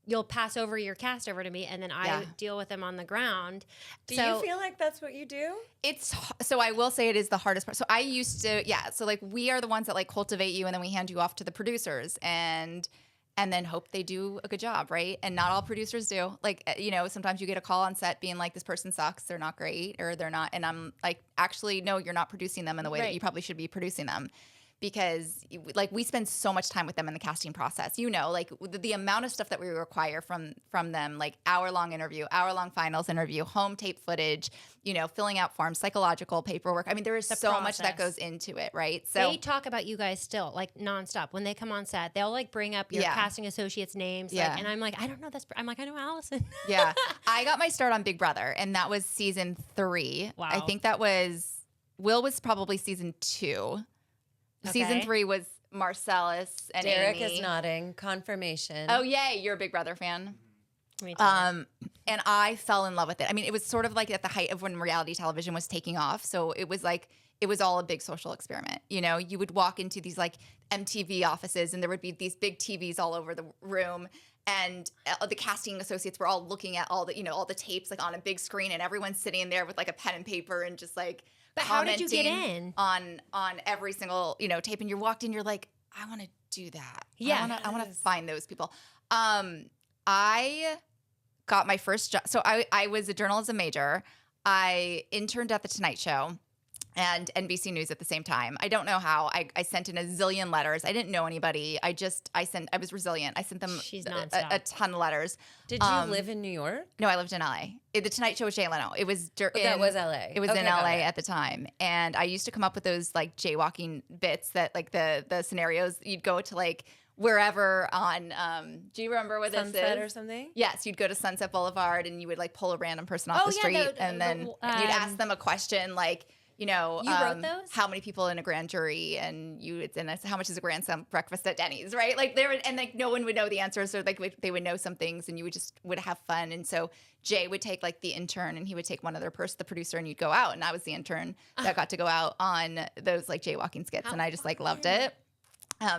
[SPEAKER 2] You'll pass over your cast over to me, and then I deal with them on the ground.
[SPEAKER 1] Do you feel like that's what you do?
[SPEAKER 3] So I will say it is the hardest part. So I used to, so like we are the ones that like cultivate you, and then we hand you off to the producers and then hope they do a good job, right? And not all producers do. Like, sometimes you get a call on set being like, this person sucks, they're not great, or they're not. And I'm like, actually, no, you're not producing them in the way that you probably should be producing them. Because like we spend so much time with them in the casting process, like the amount of stuff that we require from them, like hour-long interview, hour-long finals interview, home tape footage, filling out forms, psychological paperwork. I mean, there is so much that goes into it, right? So
[SPEAKER 2] they talk about you guys still like nonstop. When they come on set, they'll like bring up your casting associates' names. Yeah. And I'm like, I don't know this. I'm like, I know Alison.
[SPEAKER 3] Yeah. I got my start on Big Brother, and that was season 3. Wow. I think Will was probably season 2. Okay. Season 3 was Marcellus and
[SPEAKER 1] Derek
[SPEAKER 3] Amy.
[SPEAKER 1] is nodding. Confirmation.
[SPEAKER 3] Oh, yay. You're a Big Brother fan.
[SPEAKER 2] Me too.
[SPEAKER 3] And I fell in love with it. I mean, it was sort of like at the height of when reality television was taking off. So it was like, it was all a big social experiment. You know, you would walk into these like MTV offices and there would be these big TVs all over the room. And the casting associates were all looking at all the, you know, all the tapes like on a big screen, and everyone's sitting there with like a pen and paper and just like
[SPEAKER 2] But how did you get in?
[SPEAKER 3] on every single, you know, tape. And you walked in, you're like, I want to do that.
[SPEAKER 2] Yeah.
[SPEAKER 3] I want to find those people. I got my first job. So I was a journalism major. I interned at The Tonight Show and NBC News at the same time. I don't know how. I sent in a zillion letters. I didn't know anybody. I was resilient. I sent them a ton of letters.
[SPEAKER 1] Did you live in New York?
[SPEAKER 3] No, I lived in LA. The Tonight Show was Jay Leno. It was
[SPEAKER 1] that was LA.
[SPEAKER 3] It was in LA at the time. And I used to come up with those like jaywalking bits that like the scenarios you'd go to like wherever on do you remember what
[SPEAKER 1] Sunset
[SPEAKER 3] this is?
[SPEAKER 1] or something?
[SPEAKER 3] Yes, you'd go to Sunset Boulevard and you would like pull a random person off the street and then you'd ask them a question like, you know,
[SPEAKER 2] you wrote those?
[SPEAKER 3] How many people in a grand jury, and how much is a grand slam breakfast at Denny's, right? Like and like no one would know the answers, or like they would know some things, and you would have fun. And so Jay would take like the intern, and he would take one other person, the producer, and you'd go out, and I was the intern that got to go out on those like jaywalking skits, and I just like loved it.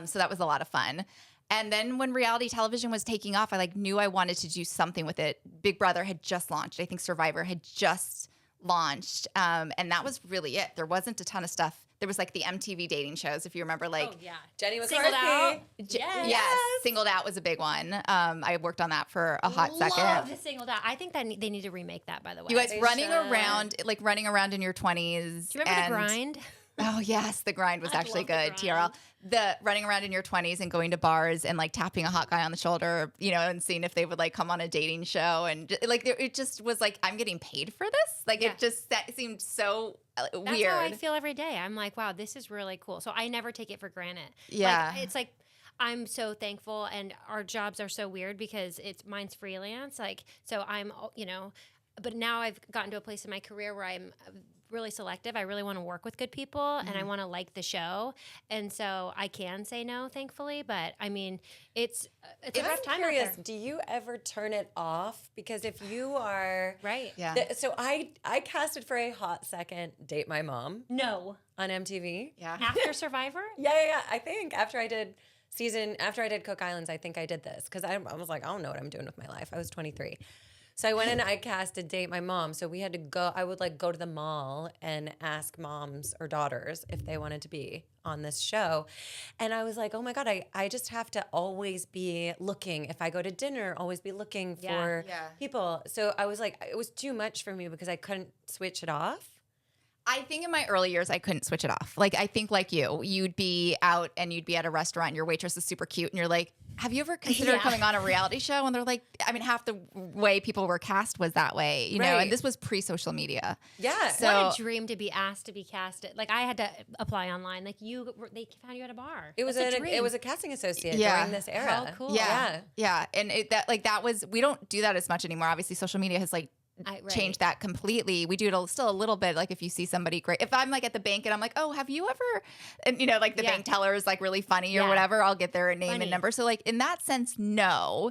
[SPEAKER 3] So that was a lot of fun. And then when reality television was taking off, I like knew I wanted to do something with it. Big Brother had just launched. I think Survivor had just launched. And that was really it. There wasn't a ton of stuff. There was like the MTV dating shows, if you remember, like
[SPEAKER 1] Jenny was
[SPEAKER 2] Singled Out.
[SPEAKER 3] Yes. Singled Out was a big one. I worked on that for a hot second.
[SPEAKER 2] Love the Singled Out. I think that they need to remake that, by the way.
[SPEAKER 3] You guys running around in your 20s.
[SPEAKER 2] Do you remember The Grind?
[SPEAKER 3] Oh, yes. The Grind was actually good, TRL. The running around in your 20s and going to bars and like tapping a hot guy on the shoulder, you know, and seeing if they would like come on a dating show. And like, it just was like, I'm getting paid for this. Like, it just seemed so weird.
[SPEAKER 2] That's how I feel every day. I'm like, wow, this is really cool. So I never take it for granted.
[SPEAKER 3] Yeah.
[SPEAKER 2] Like, it's like, I'm so thankful, and our jobs are so weird because mine's freelance. Like, so I'm, you know, but now I've gotten to a place in my career where I'm really selective. I really want to work with good people, and I want to like the show, and so I can say no, thankfully. But I mean, it's a rough time out there.
[SPEAKER 1] Do you ever turn it off? Because if you are
[SPEAKER 2] right,
[SPEAKER 1] so I casted for a hot second Date My Mom.
[SPEAKER 2] No,
[SPEAKER 1] on MTV.
[SPEAKER 2] Yeah, after Survivor.
[SPEAKER 1] Yeah. I think after I did Cook Islands, I think I did this because I was like, I don't know what I'm doing with my life. I was 23. So I went and I casted Date My Mom. So we had to go, I would like go to the mall and ask moms or daughters if they wanted to be on this show. And I was like, oh my God, I just have to always be looking. If I go to dinner, always be looking for people. So I was like, it was too much for me because I couldn't switch it off.
[SPEAKER 3] I think in my early years, I couldn't switch it off. Like, I think like you'd be out and you'd be at a restaurant, and your waitress is super cute, and you're like, have you ever considered coming on a reality show? And they're like, I mean, half the way people were cast was that way, you know, and this was pre-social media.
[SPEAKER 1] Yeah.
[SPEAKER 2] So, what a dream to be asked to be casted. Like, I had to apply online. Like, they found you at a bar.
[SPEAKER 1] It was a casting associate during this era.
[SPEAKER 2] How cool.
[SPEAKER 3] Yeah. And that was, we don't do that as much anymore. Obviously, social media has like, change that completely. We do it still a little bit. Like if you see somebody great, if I'm like at the bank and I'm like, oh, have you ever, and you know, like the bank teller is like really funny or whatever, I'll get their name and number. So like in that sense, no,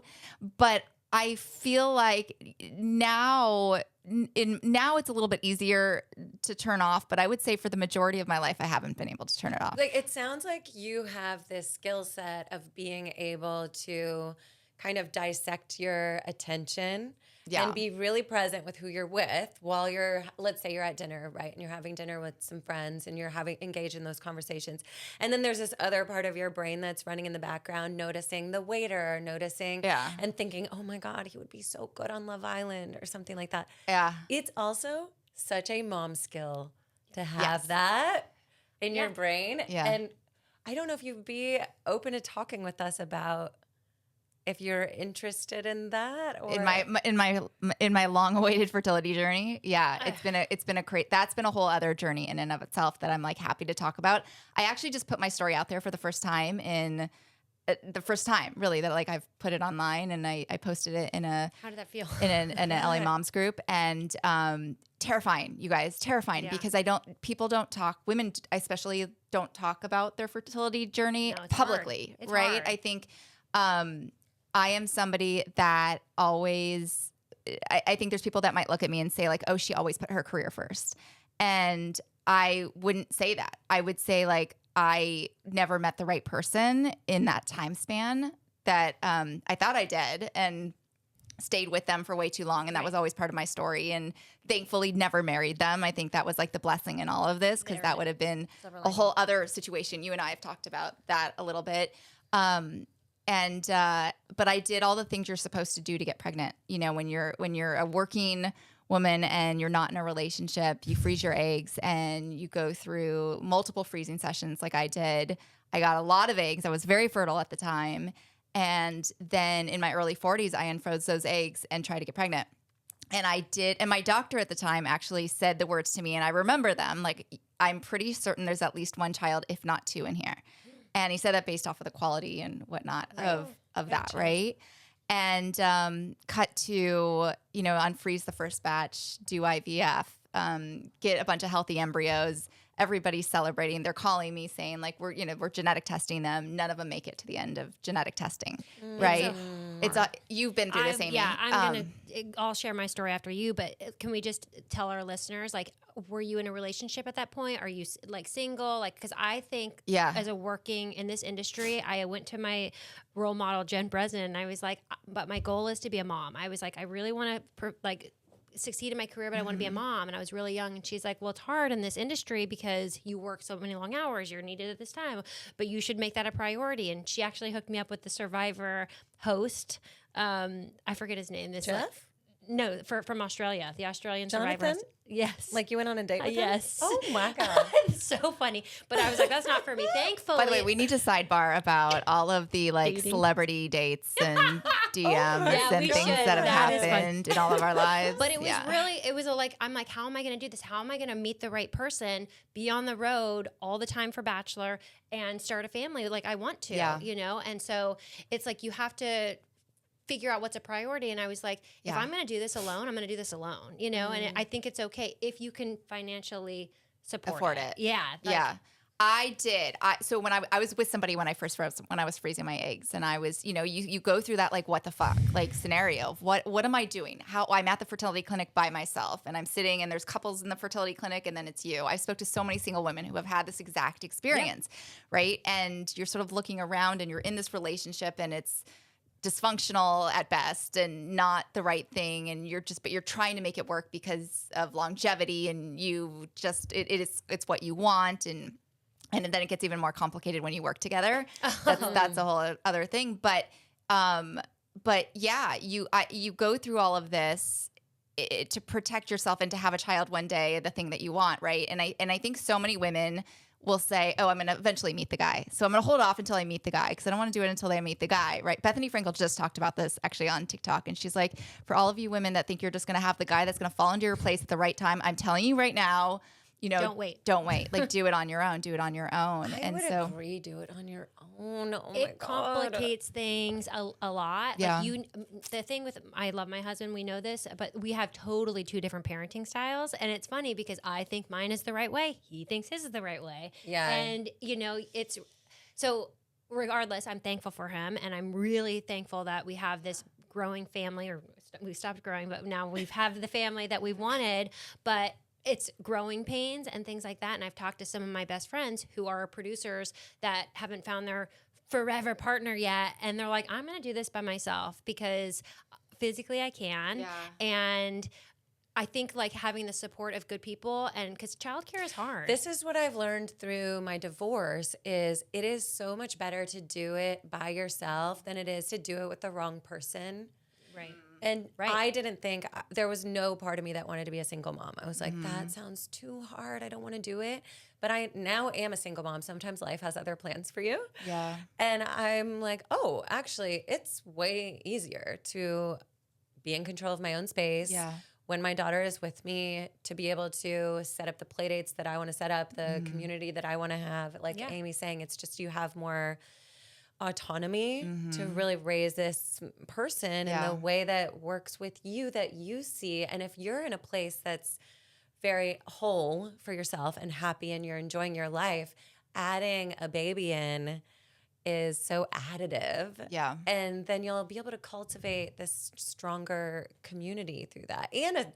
[SPEAKER 3] but I feel like now it's a little bit easier to turn off, but I would say for the majority of my life, I haven't been able to turn it off.
[SPEAKER 1] Like it sounds like you have this skill set of being able to kind of dissect your attention and be really present with who you're with while let's say you're at dinner, right? And you're having dinner with some friends and you're engaged in those conversations. And then there's this other part of your brain that's running in the background, noticing the waiter, and thinking, oh my God, he would be so good on Love Island or something like that.
[SPEAKER 3] Yeah.
[SPEAKER 1] It's also such a mom skill to have that in your brain. Yeah. And I don't know if you'd be open to talking with us about if you're interested in that, or
[SPEAKER 3] in my long-awaited fertility journey. That's been a whole other journey in and of itself that I'm like happy to talk about. I actually just put my story out there for the first time really that like I've put it online, and I posted it in a
[SPEAKER 2] how did that feel
[SPEAKER 3] in an LA moms group, and terrifying, you guys, because people don't talk, women especially don't talk about their fertility journey publicly, right?
[SPEAKER 2] Hard.
[SPEAKER 3] I think I am somebody that always, I think there's people that might look at me and say like, oh, she always put her career first. And I wouldn't say that. I would say like, I never met the right person in that time span that I thought I did, and stayed with them for way too long. And that was always part of my story. And thankfully never married them. I think that was like the blessing in all of this, because that would have been a whole other situation. You and I have talked about that a little bit. But I did all the things you're supposed to do to get pregnant. You know, when you're a working woman and you're not in a relationship, you freeze your eggs and you go through multiple freezing sessions like I did. I got a lot of eggs. I was very fertile at the time. And then in my early 40s, I unfroze those eggs and tried to get pregnant. And I did. And my doctor at the time actually said the words to me, and I remember them. Like, I'm pretty certain there's at least one child, if not two, in here. And he said that based off of the quality and whatnot of that, right? And cut to, unfreeze the first batch, do IVF, get a bunch of healthy embryos. Everybody's celebrating. They're calling me saying like, we're genetic testing them. None of them make it to the end of genetic testing, right? You've been through this, Amy.
[SPEAKER 2] Yeah, I'll share my story after you, but can we just tell our listeners, like, were you in a relationship at that point? Are you like single? Like, because I think as a working in this industry, I went to my role model, Jen Breslin, and I was like, but my goal is to be a mom. I was like, I really want to succeed in my career, but I want to be a mom. And I was really young. And she's like, well, it's hard in this industry because you work so many long hours. You're needed at this time, but you should make that a priority. And she actually hooked me up with the Survivor host. I forget his name.
[SPEAKER 1] Jeff?
[SPEAKER 2] No, from Australia, the Australian
[SPEAKER 1] Jonathan?
[SPEAKER 2] Survivor host. Yes.
[SPEAKER 1] Like you went on a date with him?
[SPEAKER 2] Yes.
[SPEAKER 1] Oh my God.
[SPEAKER 2] It's so funny. But I was like, that's not for me. Thankfully.
[SPEAKER 3] By the way, we need to sidebar about all of the celebrity dates and DMs and things that have happened in all of our lives.
[SPEAKER 2] But it was I'm like, how am I going to do this? How am I going to meet the right person, be on the road all the time for Bachelor, and start a family like I want to, And so it's like you have to figure out what's a priority. And I was like, if I'm going to do this alone, I'm going to do this alone, and I think it's okay if you can financially afford it. Yeah.
[SPEAKER 3] I did. So when I was with somebody when I was freezing my eggs, and I was, you go through that, like, what the fuck, like, scenario of what am I doing? How I'm at the fertility clinic by myself, and I'm sitting, and there's couples in the fertility clinic, and then it's you. I spoke to so many single women who have had this exact experience, right? And you're sort of looking around, and you're in this relationship, and it's dysfunctional at best and not the right thing, and but you're trying to make it work because of longevity, and it's what you want, and then it gets even more complicated when you work together. That's a whole other thing. But yeah, you go through all of this to protect yourself and to have a child one day, the thing that you want, right? And I think so many women will say, oh, I'm going to eventually meet the guy. So I'm going to hold off until I meet the guy because I don't want to do it until I meet the guy, right? Bethany Frankel just talked about this actually on TikTok. And she's like, for all of you women that think you're just going to have the guy that's going to fall into your place at the right time, I'm telling you right now,
[SPEAKER 2] don't wait.
[SPEAKER 3] Like, do it on your own. Do it on your own.
[SPEAKER 1] I would agree. Do it on your own. Oh,
[SPEAKER 2] it complicates things a lot.
[SPEAKER 3] Yeah.
[SPEAKER 2] Like the thing with, I love my husband. We know this, but we have totally two different parenting styles. And it's funny because I think mine is the right way. He thinks his is the right way.
[SPEAKER 1] Yeah.
[SPEAKER 2] And, so regardless, I'm thankful for him. And I'm really thankful that we have this growing family, or we stopped growing, but now we have the family that we wanted. But it's growing pains and things like that. And I've talked to some of my best friends who are producers that haven't found their forever partner yet. And they're like, I'm going to do this by myself because physically I can.
[SPEAKER 3] Yeah.
[SPEAKER 2] And I think like having the support of good people, and because childcare is hard.
[SPEAKER 1] This is what I've learned through my divorce is it is so much better to do it by yourself than it is to do it with the wrong person.
[SPEAKER 2] Right.
[SPEAKER 1] And I didn't think, there was no part of me that wanted to be a single mom. I was like, that sounds too hard. I don't want to do it. But I now am a single mom. Sometimes life has other plans for you.
[SPEAKER 3] Yeah.
[SPEAKER 1] And I'm like, oh, actually, it's way easier to be in control of my own space.
[SPEAKER 3] Yeah.
[SPEAKER 1] When my daughter is with me, to be able to set up the play dates that I want to set up, the community that I want to have. Like Amy's saying, it's just you have more autonomy to really raise this person in the way that works with you, that you see. And if you're in a place that's very whole for yourself and happy and you're enjoying your life, adding a baby in is so additive.
[SPEAKER 3] Yeah.
[SPEAKER 1] And then you'll be able to cultivate this stronger community through that. And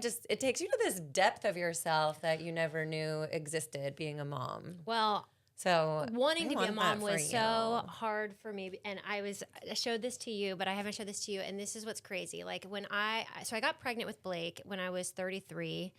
[SPEAKER 1] just it takes you to this depth of yourself that you never knew existed being a mom.
[SPEAKER 2] Well,
[SPEAKER 1] so
[SPEAKER 2] wanting to be a mom
[SPEAKER 1] for
[SPEAKER 2] was so
[SPEAKER 1] you.
[SPEAKER 2] hard for me. And I showed this to you, but I haven't showed this to you. And this is what's crazy. Like I got pregnant with Blake when I was 33.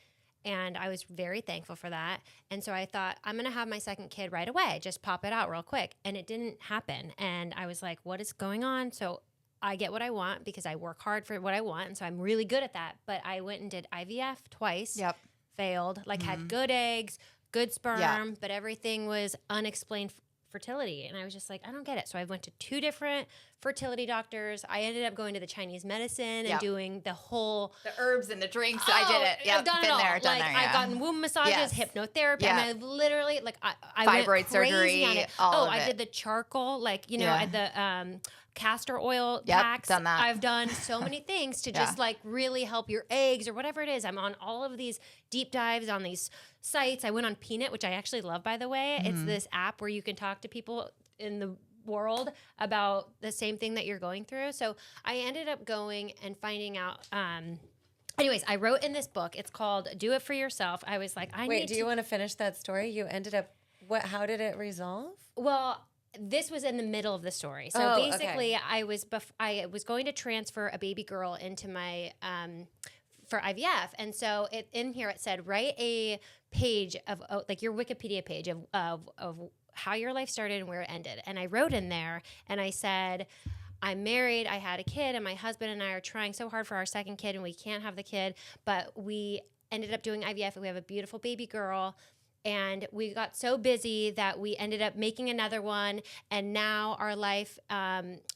[SPEAKER 2] And I was very thankful for that. And so I thought, I'm going to have my second kid right away. Just pop it out real quick. And it didn't happen. And I was like, what is going on? So I get what I want because I work hard for what I want. And so I'm really good at that. But I went and did IVF twice.
[SPEAKER 3] Yep.
[SPEAKER 2] Failed. Like had good eggs, good sperm, but everything was unexplained fertility. And I was just like, I don't get it. So I went to 2 different fertility doctors. I ended up going to the Chinese medicine and doing the
[SPEAKER 3] herbs and the drinks. I did it.
[SPEAKER 2] I've done it all. I've gotten womb massages, hypnotherapy. Yeah. I mean, I literally I
[SPEAKER 3] fibroid
[SPEAKER 2] went crazy
[SPEAKER 3] surgery.
[SPEAKER 2] On it. I did the charcoal, the castor oil packs.
[SPEAKER 3] Done that.
[SPEAKER 2] I've done so many things to just really help your eggs or whatever it is. I'm on all of these deep dives on these sites. I went on Peanut, which I actually love, by the way. It's this app where you can talk to people in the world about the same thing that you're going through. So I ended up going and finding out. Anyways, I wrote in this book. It's called "Do It for Yourself." I was like,
[SPEAKER 1] Wait, do you want to finish that story? You ended up how did it resolve?
[SPEAKER 2] Well, this was in the middle of the story. So basically, I was going to transfer a baby girl into my for IVF, and so in here it said write a page of like your Wikipedia page of how your life started and where it ended. And I wrote in there and I said, I'm married, I had a kid, and my husband and I are trying so hard for our second kid and we can't have the kid, but we ended up doing IVF and we have a beautiful baby girl. And we got so busy that we ended up making another one. And now our life,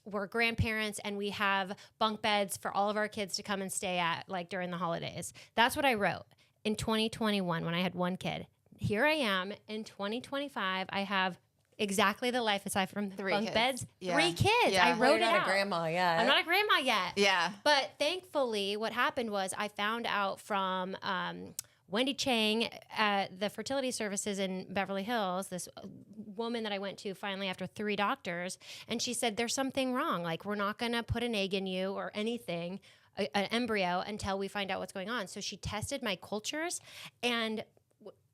[SPEAKER 2] we're grandparents and we have bunk beds for all of our kids to come and stay at during the holidays. That's what I wrote in 2021 when I had 1 kid. Here I am in 2025. I have exactly the life aside from
[SPEAKER 3] 3
[SPEAKER 2] bunk
[SPEAKER 3] kids.
[SPEAKER 2] beds.
[SPEAKER 3] Yeah.
[SPEAKER 2] 3 kids.
[SPEAKER 3] Yeah.
[SPEAKER 2] I wrote it
[SPEAKER 1] You're not
[SPEAKER 2] out.
[SPEAKER 1] a grandma yet.
[SPEAKER 2] I'm not a grandma yet.
[SPEAKER 3] Yeah.
[SPEAKER 2] But thankfully, what happened was I found out from Wendy Chang at the fertility services in Beverly Hills, this woman that I went to finally after 3 doctors, and she said, there's something wrong. Like, we're not going to put an egg in you or anything, an embryo, until we find out what's going on. So she tested my cultures, and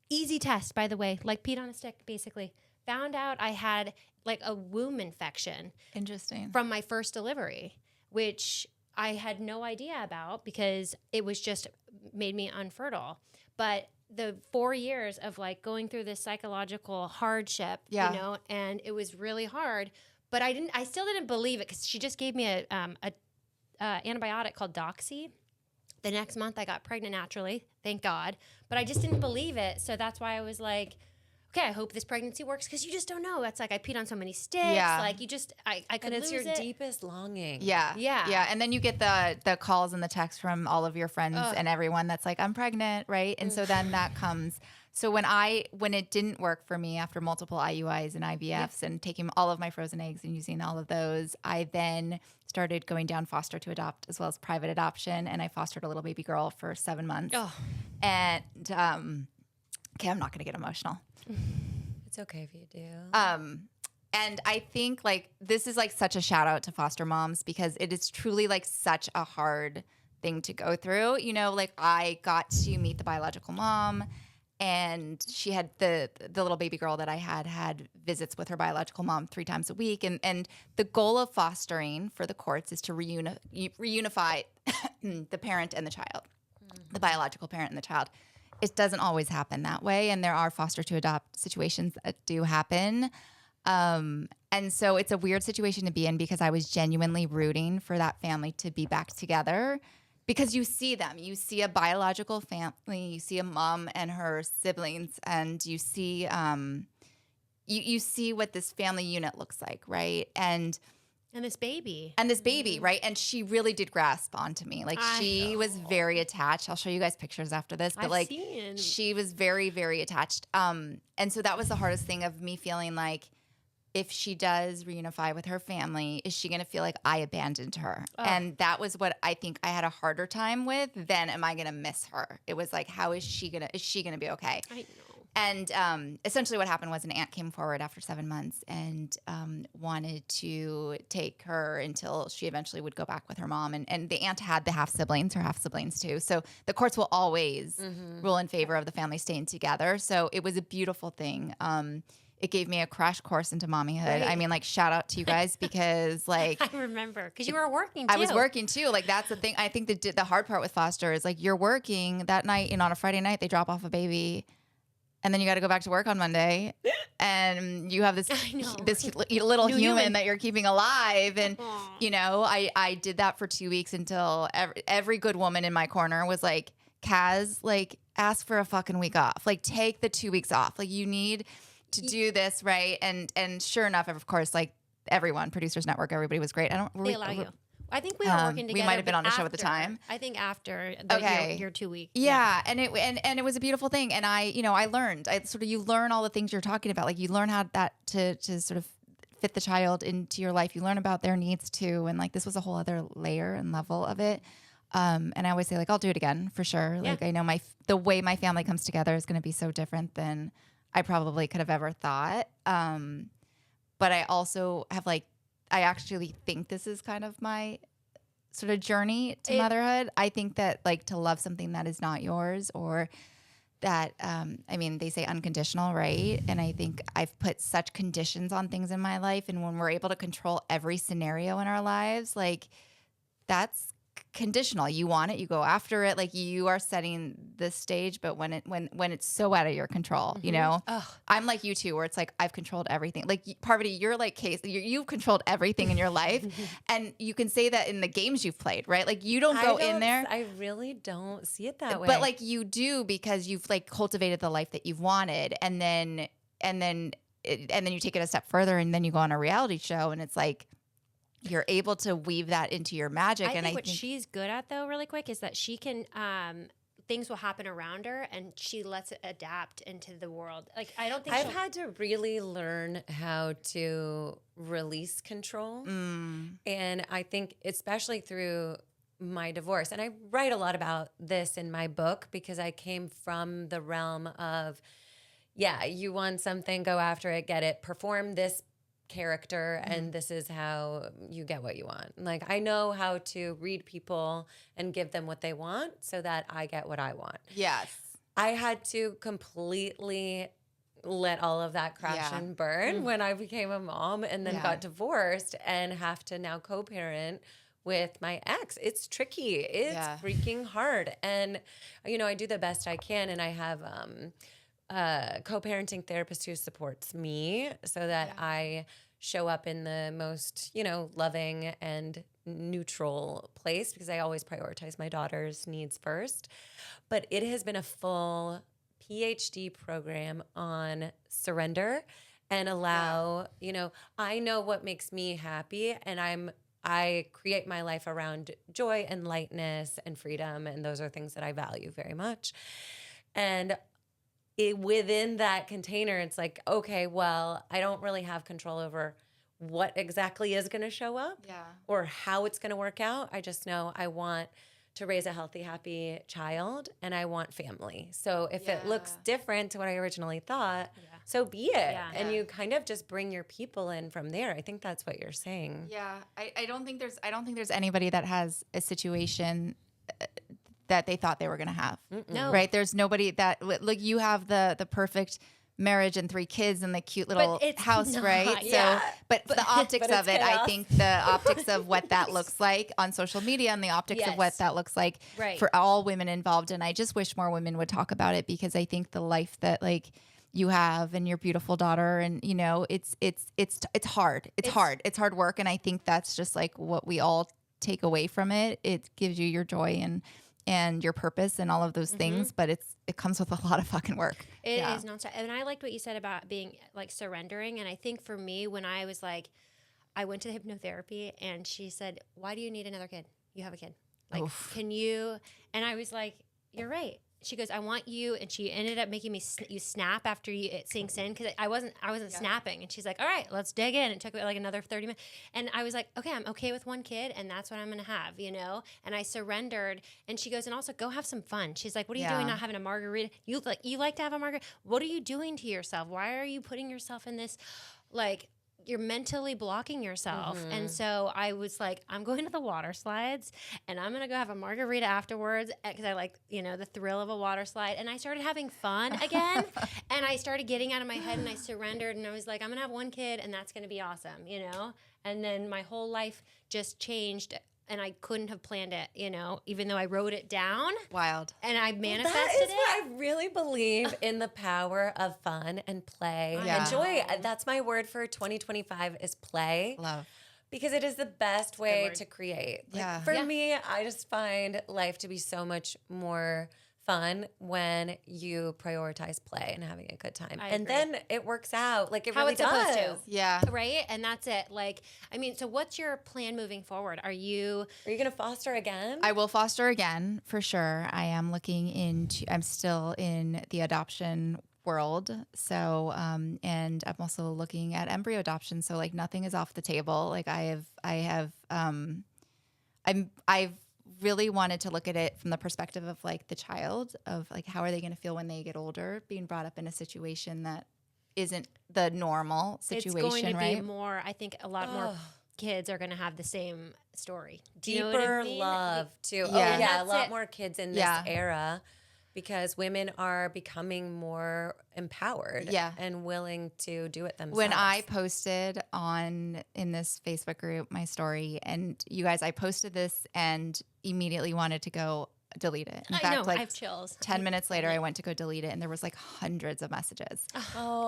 [SPEAKER 2] easy test, by the way, like peed on a stick, basically. Found out I had like a womb infection.
[SPEAKER 3] Interesting.
[SPEAKER 2] From my first delivery, which I had no idea about because it was just made me unfertile. But the 4 years of going through this psychological hardship, and it was really hard, but I still didn't believe it because she just gave me a antibiotic called Doxy. The next month I got pregnant naturally, thank God, but I just didn't believe it. So that's why I was like, okay, I hope this pregnancy works because you just don't know. It's like I peed on so many sticks.
[SPEAKER 3] Yeah.
[SPEAKER 2] Like you just, I could
[SPEAKER 1] And it's
[SPEAKER 2] lose
[SPEAKER 1] your
[SPEAKER 2] it.
[SPEAKER 1] deepest longing.
[SPEAKER 3] Yeah.
[SPEAKER 2] Yeah.
[SPEAKER 3] Yeah. And then you get the calls and the texts from all of your friends and everyone that's like, I'm pregnant, right? And so then that comes. So when it didn't work for me after multiple IUIs and IVFs and taking all of my frozen eggs and using all of those, I then started going down foster to adopt as well as private adoption. And I fostered a little baby girl for 7 months.
[SPEAKER 2] Oh.
[SPEAKER 3] And, okay, I'm not going to get emotional.
[SPEAKER 1] It's okay if you do.
[SPEAKER 3] And I think this is such a shout out to foster moms because it is truly such a hard thing to go through. I got to meet the biological mom, and she had the little baby girl that I had visits with her biological mom 3 times a week. And the goal of fostering for the courts is to reunify the parent and the child, the biological parent and the child. It doesn't always happen that way, and there are foster to adopt situations that do happen. And so it's a weird situation to be in because I was genuinely rooting for that family to be back together because you see them. You see a biological family, you see a mom and her siblings, and you see you see what this family unit looks like, right? And
[SPEAKER 2] this baby.
[SPEAKER 3] Right? And she really did grasp onto me. She was very attached. I'll show you guys pictures after this. But
[SPEAKER 2] I've seen.
[SPEAKER 3] She was very, very attached. And so that was the hardest thing of me feeling like if she does reunify with her family, is she going to feel like I abandoned her? Oh. And that was what I think I had a harder time with than am I going to miss her? It was like, how is she going to be okay?
[SPEAKER 2] I know.
[SPEAKER 3] And essentially what happened was an aunt came forward after 7 months and wanted to take her until she eventually would go back with her mom. And the aunt had the half siblings, her half siblings too. So the courts will always rule in favor of the family staying together. So it was a beautiful thing. It gave me a crash course into mommyhood. Right. I mean, like, shout out to you guys because, like,
[SPEAKER 2] I remember because you were working too.
[SPEAKER 3] I was working too. Like, that's the thing. I think the hard part with foster is, like, you're working that night, on a Friday night, they drop off a baby. And then you got to go back to work on Monday, and you have this little human that you're keeping alive. And I did that for 2 weeks until every good woman in my corner was like, Kaz, like, ask for a fucking week off. Like, take the 2 weeks off. Like, you need to do this, right? And sure enough, of course, like, everyone, Producers Network, everybody was great.
[SPEAKER 2] They allow you. I think we were working together.
[SPEAKER 3] We might have been on the show at the time.
[SPEAKER 2] I think after your 2 weeks.
[SPEAKER 3] Yeah, and it was a beautiful thing. And I learned. You learn all the things you're talking about. Like, you learn how to sort of fit the child into your life. You learn about their needs too. And, like, this was a whole other layer and level of it. And I always say, like, I'll do it again for sure. Yeah. Like, I know the way my family comes together is going to be so different than I probably could have ever thought. But I also have, like, I actually think this is kind of my sort of journey to motherhood. I think that, like, to love something that is not yours, or that, they say unconditional, right? And I think I've put such conditions on things in my life. And when we're able to control every scenario in our lives, like, that's conditional. You want it, you go after it. Like, you are setting the stage, but when it's so out of your control, I'm like you too, where it's like, I've controlled everything. Like, Parvati, you're like Case, you've controlled everything in your life. And you can say that in the games you've played, right? Like, you don't go in there.
[SPEAKER 1] I really don't see it that way.
[SPEAKER 3] But, like, you do, because you've, like, cultivated the life that you've wanted. And then you take it a step further, and then you go on a reality show, and it's like, you're able to weave that into your magic.
[SPEAKER 2] I think what she's good at, though, really quick, is that she can things will happen around her, and she lets it adapt into the world. Like, I don't think
[SPEAKER 1] I've had to really learn how to release control. And I think especially through my divorce, and I write a lot about this in my book, because I came from the realm of, you want something, go after it, get it, perform this character, and this is how you get what you want. Like, I know how to read people and give them what they want so that I get what I want.
[SPEAKER 3] Yes.
[SPEAKER 1] I had to completely let all of that crash and burn when I became a mom, and then got divorced and have to now co-parent with my ex. It's tricky. It's freaking hard. And, I do the best I can, and I have co-parenting therapist who supports me so that I show up in the most, loving and neutral place, because I always prioritize my daughter's needs first. But it has been a full PhD program on surrender and allow, I know what makes me happy, and I create my life around joy and lightness and freedom, and those are things that I value very much. And within that container, it's like, okay, well, I don't really have control over what exactly is going to show up or how it's going to work out. I just know I want to raise a healthy, happy child, and I want family. So if it looks different to what I originally thought, so be it. And you kind of just bring your people in from there. I think that's what you're saying.
[SPEAKER 3] Yeah. I don't think there's anybody that has a situation that they thought they were going to have.
[SPEAKER 2] No.
[SPEAKER 3] Right? There's nobody that, look, you have the perfect marriage and 3 kids and the cute little house, right?
[SPEAKER 2] Yeah.
[SPEAKER 3] So, but the optics of it, I think the optics of what that looks like on social media, and the optics of what that looks like for all women involved. And I just wish more women would talk about it, because I think the life that, like, you have and your beautiful daughter, and it's hard. It's hard work. And I think that's just, like, what we all take away from it. It gives you your joy and your purpose and all of those things, but it comes with a lot of fucking work.
[SPEAKER 2] It is nonstop. And I liked what you said about being, like, surrendering. And I think for me, when I was like, I went to hypnotherapy, and she said, "Why do you need another kid? You have a kid. Like, can you?" And I was like, "You're right." she goes, I want you. And she ended up making me you snap after it sinks in, because I wasn't snapping. And she's like, all right, let's dig in. It took like another 30 minutes. And I was like, okay, I'm okay with one kid, and that's what I'm going to have, you know? And I surrendered. And she goes, and also go have some fun. She's like, what are you doing not having a margarita? You like to have a margarita? What are you doing to yourself? Why are you putting yourself in this, like, you're mentally blocking yourself. And so I was like, I'm going to the water slides, and I'm going to go have a margarita afterwards, because I like, you know, the thrill of a water slide. And I started having fun again. And I started getting out of my head, and I surrendered, and I was like, I'm going to have one kid, and that's going to be awesome, you know? And then my whole life just changed. And I couldn't have planned it, you know, even though I wrote it down.
[SPEAKER 3] Wild.
[SPEAKER 2] And I manifested
[SPEAKER 1] that is
[SPEAKER 2] it.
[SPEAKER 1] What I really believe in, the power of fun and play and joy. That's my word for 2025 is play.
[SPEAKER 3] Love.
[SPEAKER 1] Because it is the best way to create. Like, for me, I just find life to be so much more fun when you prioritize play and having a good time. And then it works out. Like, it
[SPEAKER 2] How
[SPEAKER 1] really
[SPEAKER 2] it's supposed
[SPEAKER 1] does.
[SPEAKER 2] to.
[SPEAKER 3] Yeah.
[SPEAKER 2] Right? And that's it. Like, I mean, so what's your plan moving forward? Are you
[SPEAKER 1] going to foster again?
[SPEAKER 3] I will foster again, for sure. I am I'm still in the adoption world. So, and I'm also looking at embryo adoption. So like nothing is off the table. Like I've really wanted to look at it from the perspective of like the child, of like, how are they going to feel when they get older, being brought up in a situation that isn't the normal situation,
[SPEAKER 2] it's going to
[SPEAKER 3] right?
[SPEAKER 2] be more, I think a lot more kids are going to have the same story. Do
[SPEAKER 1] Deeper
[SPEAKER 2] you know what I mean?
[SPEAKER 1] love too.
[SPEAKER 3] Yeah.
[SPEAKER 1] A lot more kids in this era, because women are becoming more empowered and willing to do it themselves.
[SPEAKER 3] When I posted in this Facebook group my story, and you guys, I posted this and immediately wanted to go delete it. In fact,
[SPEAKER 2] I have chills.
[SPEAKER 3] 10 minutes later, I went to go delete it, and there was like hundreds of messages.
[SPEAKER 1] Oh,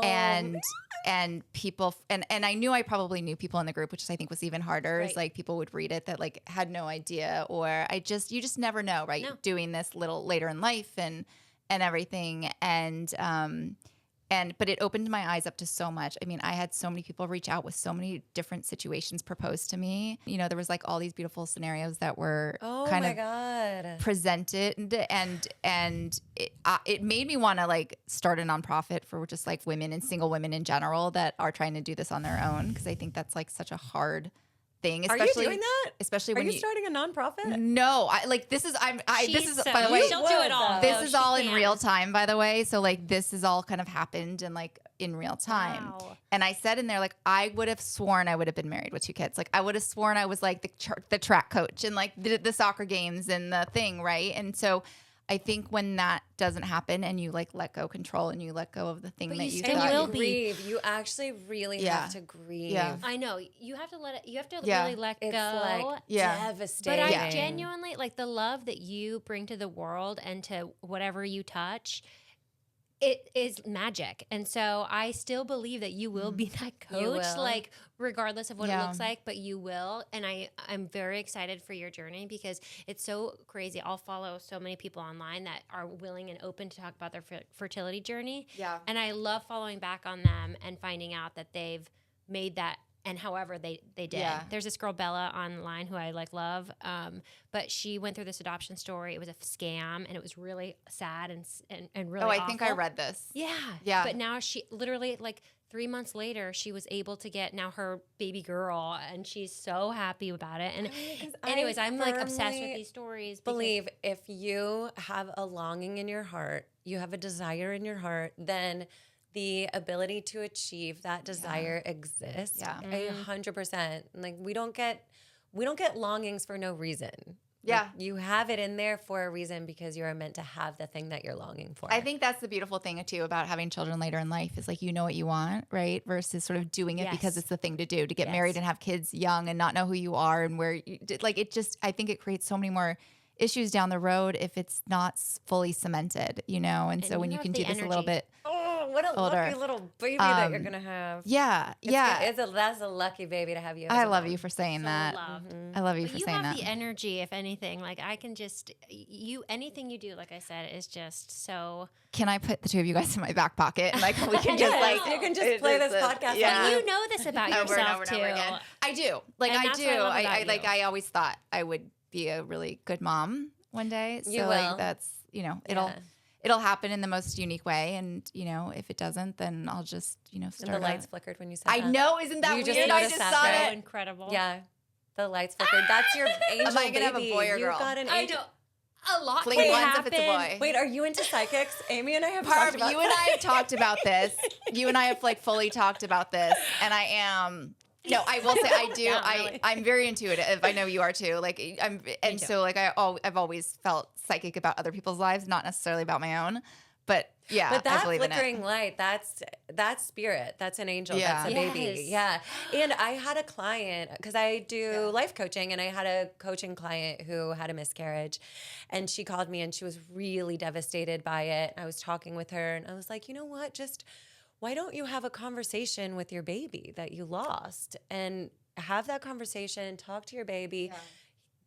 [SPEAKER 3] And people, and I knew, I probably knew people in the group, which I think was even harder.
[SPEAKER 2] Right.
[SPEAKER 3] Is like people would read it that like had no idea, or you just never know, right?
[SPEAKER 2] No.
[SPEAKER 3] Doing this little later in life and everything, but it opened my eyes up to so much. I mean, I had so many people reach out with so many different situations proposed to me. You know, there was like all these beautiful scenarios that were presented, and it made me want to like start a nonprofit for just like women and single women in general that are trying to do this on their own, because I think that's like such a hard thing. Especially,
[SPEAKER 1] are you doing that?
[SPEAKER 3] Especially
[SPEAKER 1] when
[SPEAKER 3] you
[SPEAKER 1] starting a nonprofit?
[SPEAKER 3] No, this is by the way,
[SPEAKER 2] she'll do it all.
[SPEAKER 3] this is all in real time, by the way. So like this is all kind of happened in like in real time.
[SPEAKER 2] Wow.
[SPEAKER 3] And I said in there, like, I would have sworn I would have been married with 2 kids. Like I would have sworn I was like the track coach and like the soccer games and the thing, right? And so I think when that doesn't happen and you like let go control and you let go of the thing that you thought
[SPEAKER 2] will
[SPEAKER 1] grieve. You actually really have to grieve.
[SPEAKER 3] Yeah.
[SPEAKER 2] I know. You have to let it. You have to really let
[SPEAKER 1] it's
[SPEAKER 2] go.
[SPEAKER 1] Like devastating.
[SPEAKER 2] But I genuinely like the love that you bring to the world and to whatever you touch. It is magic. And so I still believe that you will be that coach, like regardless of what it looks like, but you will. And I'm very excited for your journey, because it's so crazy. I'll follow so many people online that are willing and open to talk about their fertility journey.
[SPEAKER 3] Yeah.
[SPEAKER 2] And I love following back on them and finding out that they've made that. And however they did. Yeah. There's this girl, Bella, online who I like love. But she went through this adoption story. It was a scam, and it was really sad and really awful.
[SPEAKER 3] I think I read this.
[SPEAKER 2] Yeah. Yeah. But now she literally like 3 months later, she was able to get now her baby girl, and she's so happy about it. And anyways, I'm like obsessed with these stories.
[SPEAKER 1] Believe if you have a longing in your heart, you have a desire in your heart, then the ability to achieve that desire exists. 100%. Like we don't get longings for no reason.
[SPEAKER 3] Yeah.
[SPEAKER 1] Like, you have it in there for a reason, because you are meant to have the thing that you're longing for.
[SPEAKER 3] I think that's the beautiful thing too about having children later in life, is like, you know what you want, right? Versus sort of doing it because it's the thing to do, to get married and have kids young and not know who you are and where you, like it just, I think it creates so many more issues down the road if it's not fully cemented, you know? And so when you can do this a little bit
[SPEAKER 1] what a
[SPEAKER 3] older.
[SPEAKER 1] Lucky little baby that you're gonna have. That's a lucky baby to have you.
[SPEAKER 3] I love you for saying that. I love you for saying that.
[SPEAKER 2] You have the energy, if anything. Like I can just anything you do, like I said, is just so.
[SPEAKER 3] Can I put the 2 of you guys in my back pocket and like we can just like
[SPEAKER 1] you can just play this podcast?
[SPEAKER 2] But you know this about yourself too.
[SPEAKER 3] I do. Like
[SPEAKER 2] and
[SPEAKER 3] I
[SPEAKER 2] that's
[SPEAKER 3] do.
[SPEAKER 2] What I love about
[SPEAKER 3] like
[SPEAKER 2] you.
[SPEAKER 3] I always thought I would be a really good mom one day. So
[SPEAKER 1] You will.
[SPEAKER 3] like that's it'll. it'll happen in the most unique way. And, you know, if it doesn't, then I'll just, you know, start.
[SPEAKER 1] And the lights flickered when you said
[SPEAKER 3] I
[SPEAKER 1] that.
[SPEAKER 3] know. Isn't that
[SPEAKER 1] You
[SPEAKER 3] weird?
[SPEAKER 1] just
[SPEAKER 3] I
[SPEAKER 1] noticed
[SPEAKER 3] just
[SPEAKER 1] that,
[SPEAKER 3] saw
[SPEAKER 1] right?
[SPEAKER 3] it.
[SPEAKER 2] Incredible.
[SPEAKER 1] Yeah. The lights flickered. That's your angel
[SPEAKER 3] Am I gonna have a
[SPEAKER 1] baby.
[SPEAKER 3] boy or
[SPEAKER 1] You've
[SPEAKER 3] girl?
[SPEAKER 1] got an
[SPEAKER 2] I
[SPEAKER 1] angel.
[SPEAKER 2] know. A lot
[SPEAKER 3] Fling
[SPEAKER 2] can
[SPEAKER 3] once
[SPEAKER 2] happen.
[SPEAKER 3] if it's a boy.
[SPEAKER 1] Wait, are you into psychics? Amy and I have talked
[SPEAKER 3] Parv,
[SPEAKER 1] about
[SPEAKER 3] you and I have talked about this. You and I have like fully talked about this, and I am. No, I will say I do.
[SPEAKER 2] Yeah, really.
[SPEAKER 3] I'm very intuitive. I know you are too. Like and
[SPEAKER 2] too.
[SPEAKER 3] so like I've always felt psychic about other people's lives, not necessarily about my own. But yeah,
[SPEAKER 1] But that
[SPEAKER 3] I believe
[SPEAKER 1] flickering
[SPEAKER 3] in it.
[SPEAKER 1] light, that's spirit. That's an angel.
[SPEAKER 3] Yeah.
[SPEAKER 1] That's a baby.
[SPEAKER 2] Yes.
[SPEAKER 1] Yeah. And I had a client, because I do life coaching, and I had a coaching client who had a miscarriage. And she called me and she was really devastated by it. I was talking with her and I was like, you know what? Just why don't you have a conversation with your baby that you lost, and have that conversation, talk to your baby.
[SPEAKER 3] Yeah.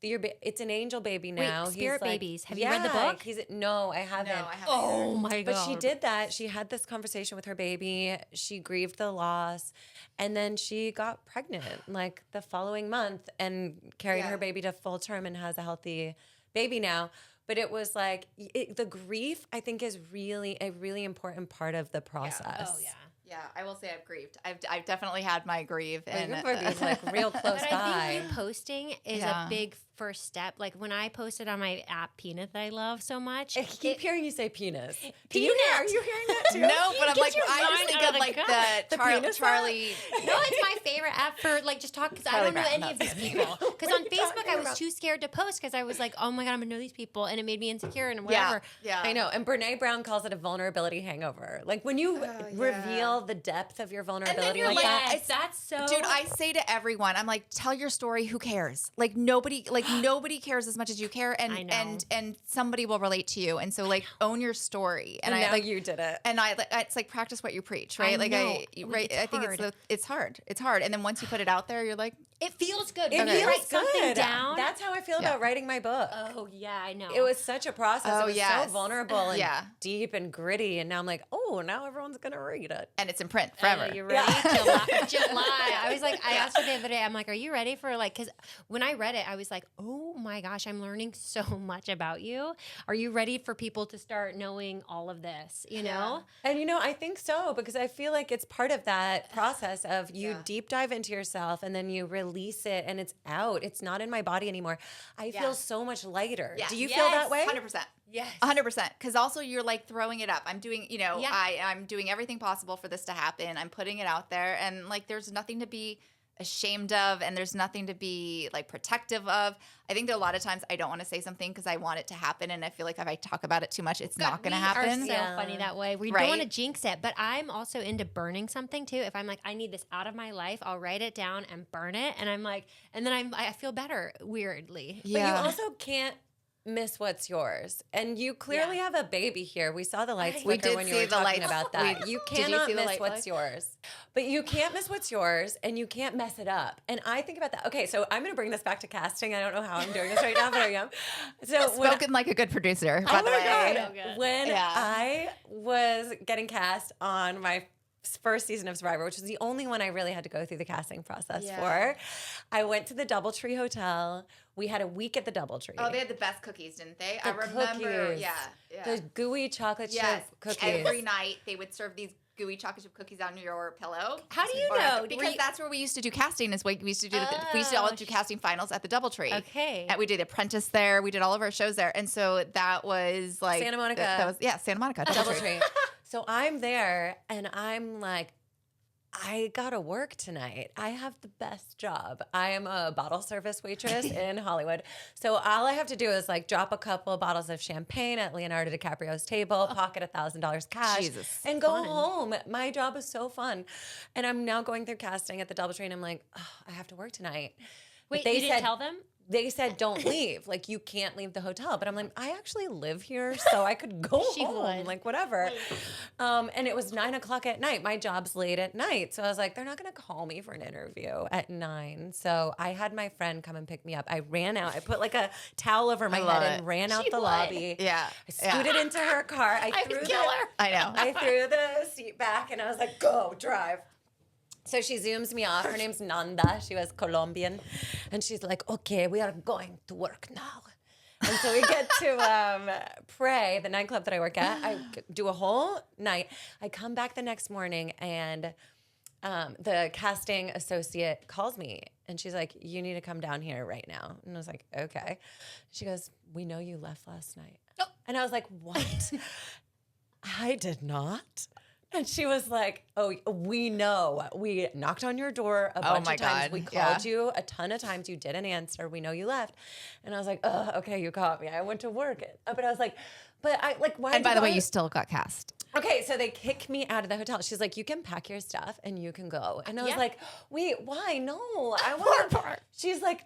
[SPEAKER 1] It's an angel baby now.
[SPEAKER 2] Wait, Spirit
[SPEAKER 1] He's like,
[SPEAKER 2] Babies. Have you read the book?
[SPEAKER 1] No, I haven't.
[SPEAKER 3] No, I haven't.
[SPEAKER 2] Oh
[SPEAKER 3] either.
[SPEAKER 2] my god!
[SPEAKER 1] But she did that. She had this conversation with her baby. She grieved the loss. And then she got pregnant like the following month and carried her baby to full term and has a healthy baby now. But it was like the grief, I think, is really a really important part of the process.
[SPEAKER 2] Oh yeah.
[SPEAKER 3] Yeah, I will say I've grieved. I've definitely had my grieve,
[SPEAKER 1] Like,
[SPEAKER 3] and
[SPEAKER 1] your baby's like real close
[SPEAKER 2] But
[SPEAKER 1] by.
[SPEAKER 2] I think reposting is
[SPEAKER 3] Yeah.
[SPEAKER 2] a big first step. Like when I posted on my app Peanut that I love so much.
[SPEAKER 1] I keep hearing you say penis.
[SPEAKER 2] Peanut.
[SPEAKER 1] Are you hearing that too?
[SPEAKER 3] no, but I'm
[SPEAKER 2] Get
[SPEAKER 3] like
[SPEAKER 2] your
[SPEAKER 3] I
[SPEAKER 2] mind
[SPEAKER 3] just think
[SPEAKER 2] out
[SPEAKER 3] of
[SPEAKER 2] of
[SPEAKER 3] like
[SPEAKER 2] the
[SPEAKER 3] the
[SPEAKER 1] penis
[SPEAKER 3] Charlie.
[SPEAKER 2] No, it's my favorite app for like just talk because I
[SPEAKER 3] Charlie
[SPEAKER 2] don't know
[SPEAKER 3] Brown,
[SPEAKER 2] any of
[SPEAKER 3] that's
[SPEAKER 2] these
[SPEAKER 3] good.
[SPEAKER 2] people. Because
[SPEAKER 1] What
[SPEAKER 2] on
[SPEAKER 1] are you
[SPEAKER 2] Facebook
[SPEAKER 1] talking
[SPEAKER 2] I was
[SPEAKER 1] about?
[SPEAKER 2] too scared to post because I was like, oh my god, I'm gonna know these people, and it made me insecure and whatever.
[SPEAKER 3] Yeah,
[SPEAKER 1] I know. And Brene Brown calls it a vulnerability hangover. Like when you reveal the depth of your vulnerability
[SPEAKER 3] you're
[SPEAKER 1] like
[SPEAKER 3] like,
[SPEAKER 1] that.
[SPEAKER 2] Yes, that's so.
[SPEAKER 3] Dude, I say to everyone, I'm like, tell your story. Who cares? Like nobody cares as much as you care, and
[SPEAKER 2] I know.
[SPEAKER 3] and somebody will relate to you. And so like own your story.
[SPEAKER 1] And
[SPEAKER 3] I
[SPEAKER 1] now
[SPEAKER 3] like
[SPEAKER 1] you did it.
[SPEAKER 3] and it's like practice what you preach, right?
[SPEAKER 2] I know.
[SPEAKER 3] Right. I think
[SPEAKER 2] hard.
[SPEAKER 3] it's hard. It's hard. And then once you put it out there, you're like,
[SPEAKER 2] It feels good.
[SPEAKER 1] It
[SPEAKER 2] When you
[SPEAKER 1] feels
[SPEAKER 2] write something
[SPEAKER 1] good.
[SPEAKER 2] down.
[SPEAKER 1] That's how I feel about writing my book.
[SPEAKER 2] Oh yeah, I know.
[SPEAKER 1] It was such a process.
[SPEAKER 3] Oh,
[SPEAKER 1] It was
[SPEAKER 3] yes.
[SPEAKER 1] so vulnerable and
[SPEAKER 3] Yeah.
[SPEAKER 1] deep and gritty. And now I'm like, oh, now everyone's gonna read it.
[SPEAKER 3] and it's in print forever.
[SPEAKER 2] You ready? July. I was like, I asked her the other day. I'm like, are you ready for like? Because when I read it, I was like, oh my gosh, I'm learning so much about you. Are you ready for people to start knowing all of this? You know?
[SPEAKER 1] And I think so, because I feel like it's part of that process of you
[SPEAKER 3] Yeah.
[SPEAKER 1] deep dive into yourself and then you release it and it's out. It's not in my body anymore. I feel so much lighter.
[SPEAKER 3] Yeah.
[SPEAKER 1] Do you feel that way?
[SPEAKER 3] 100%.
[SPEAKER 2] Yes.
[SPEAKER 3] 100%. Because also you're like throwing it up. I'm doing,
[SPEAKER 2] Yeah.
[SPEAKER 3] I'm doing everything possible for this to happen. I'm putting it out there, and like there's nothing to be ashamed of, and there's nothing to be like protective of. I think that a lot of times I don't want to say something because I want it to happen, and I feel like if I talk about it too much, it's not going to happen.
[SPEAKER 2] We are so
[SPEAKER 1] Yeah.
[SPEAKER 2] funny that way. We
[SPEAKER 3] Right?
[SPEAKER 2] don't want to jinx it, but I'm also into burning something too. If I'm like, I need this out of my life, I'll write it down and burn it, and I'm like, and then I feel better weirdly.
[SPEAKER 1] But you also can't miss what's yours. And you clearly have a baby here. We saw the lights
[SPEAKER 3] We
[SPEAKER 1] flicker
[SPEAKER 3] did
[SPEAKER 1] when you
[SPEAKER 3] see
[SPEAKER 1] were
[SPEAKER 3] the
[SPEAKER 1] talking
[SPEAKER 3] lights.
[SPEAKER 1] about that. You
[SPEAKER 3] Did you
[SPEAKER 1] cannot
[SPEAKER 3] see the
[SPEAKER 1] miss
[SPEAKER 3] light
[SPEAKER 1] what's
[SPEAKER 3] flick?
[SPEAKER 1] yours. But you can't miss what's yours, and you can't mess it up. And I think about that. Okay, so I'm going to bring this back to casting. I don't know how I'm doing this right now, but I am. So
[SPEAKER 3] Spoken like a good producer, by
[SPEAKER 1] oh
[SPEAKER 3] the
[SPEAKER 1] my
[SPEAKER 3] way.
[SPEAKER 1] God.
[SPEAKER 2] So good.
[SPEAKER 1] When
[SPEAKER 3] Yeah.
[SPEAKER 1] I was getting cast on my first season of Survivor, which was the only one I really had to go through the casting process
[SPEAKER 3] Yeah.
[SPEAKER 1] for, I went to the DoubleTree Hotel. We had a week at the DoubleTree.
[SPEAKER 3] Oh, they had the best cookies, didn't they? I
[SPEAKER 1] The
[SPEAKER 3] remember.
[SPEAKER 1] cookies.
[SPEAKER 3] Yeah.
[SPEAKER 1] The gooey chocolate
[SPEAKER 3] Yes.
[SPEAKER 1] chip cookies.
[SPEAKER 3] Every night they would serve these gooey chocolate chip cookies on your pillow.
[SPEAKER 2] How do you
[SPEAKER 3] Or-
[SPEAKER 2] know? Were
[SPEAKER 3] Because
[SPEAKER 2] you-
[SPEAKER 3] that's where we used to do casting. Is we used to do. We used to all do casting finals at the DoubleTree.
[SPEAKER 2] Okay.
[SPEAKER 3] And we did Apprentice there. We did all of our shows there, and so that was like
[SPEAKER 1] Santa Monica.
[SPEAKER 3] That was Santa Monica
[SPEAKER 1] DoubleTree. So I'm there and I'm like, I gotta work tonight. I have the best job. I am a bottle service waitress in Hollywood. So all I have to do is like drop a couple of bottles of champagne at Leonardo DiCaprio's table, pocket $1,000 cash,
[SPEAKER 3] Jesus.
[SPEAKER 1] and go home. My job is so fun. And I'm now going through casting at the DoubleTree, and I'm like, oh, I have to work tonight. But
[SPEAKER 2] Wait, you didn't tell them?
[SPEAKER 1] They said, don't leave. Like, you can't leave the hotel. But I'm like, I actually live here, so I could go
[SPEAKER 2] She
[SPEAKER 1] home.
[SPEAKER 2] would.
[SPEAKER 1] Like, whatever. And it was 9 o'clock at night. My job's late at night. So I was like, they're not going to call me for an interview at 9. So I had my friend come and pick me up. I ran out. I put like a towel over my
[SPEAKER 3] love
[SPEAKER 1] head
[SPEAKER 3] it.
[SPEAKER 1] and ran out
[SPEAKER 2] She
[SPEAKER 1] the
[SPEAKER 2] would.
[SPEAKER 1] lobby.
[SPEAKER 3] Yeah.
[SPEAKER 1] I scooted into her car.
[SPEAKER 2] I would kill her.
[SPEAKER 3] I know.
[SPEAKER 1] I threw the seat back and I was like, go, drive. So she zooms me off. Her name's Nanda. She was Colombian. And she's like, okay, we are going to work now. And so we get to Pray, the nightclub that I work at. I do a whole night. I come back the next morning and the casting associate calls me and she's like, you need to come down here right now. And I was like, okay. She goes, we know you left last night. Oh. And I was like, what? I did not. And she was like, oh, we know. We knocked on your door a bunch of times. We called you a ton of times. You didn't answer. We know you left. And I was like, oh, okay, you caught me. I went to work. But I was like, why?
[SPEAKER 3] And by the way, you still got cast.
[SPEAKER 1] Okay, so they kick me out of the hotel. She's like, you can pack your stuff and you can go. And I was like, wait, why? No, I want to. She's like,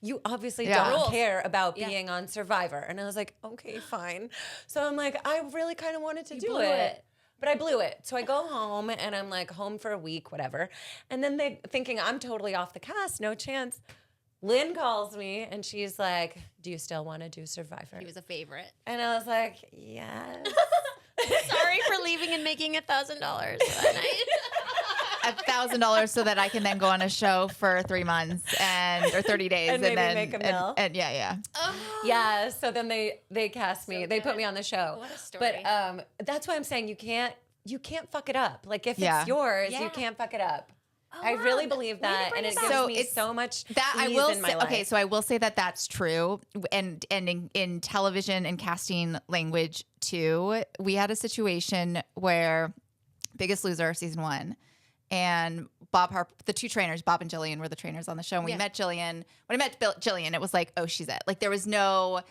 [SPEAKER 1] you obviously don't care about being on Survivor. And I was like, okay, fine. So I'm like, I really kind of wanted to do it. But I blew it. So I go home and I'm like home for a week, whatever. And then they thinking I'm totally off the cast, no chance. Lynn calls me and she's like, do you still want to do Survivor?
[SPEAKER 2] He was a favorite.
[SPEAKER 1] And I was like, yes.
[SPEAKER 2] Sorry for leaving and making $1,000 that night.
[SPEAKER 3] $1,000 so that I can then go on a show for 3 months or 30 days
[SPEAKER 1] and maybe then make a mill.
[SPEAKER 3] And yeah.
[SPEAKER 1] Yeah. So then they cast me. So they put me on the show.
[SPEAKER 2] What a story.
[SPEAKER 1] But that's why I'm saying you can't fuck it up. Like if it's yours, you can't fuck it up. Oh, I really believe that, and it gives me so much ease in my life.
[SPEAKER 3] Okay, so I will say that that's true, and in television and casting language too. We had a situation where Biggest Loser season 1, and the two trainers, Bob and Jillian, were the trainers on the show. And we met Jillian. When I met Jillian, it was like, oh, she's it. Like there was no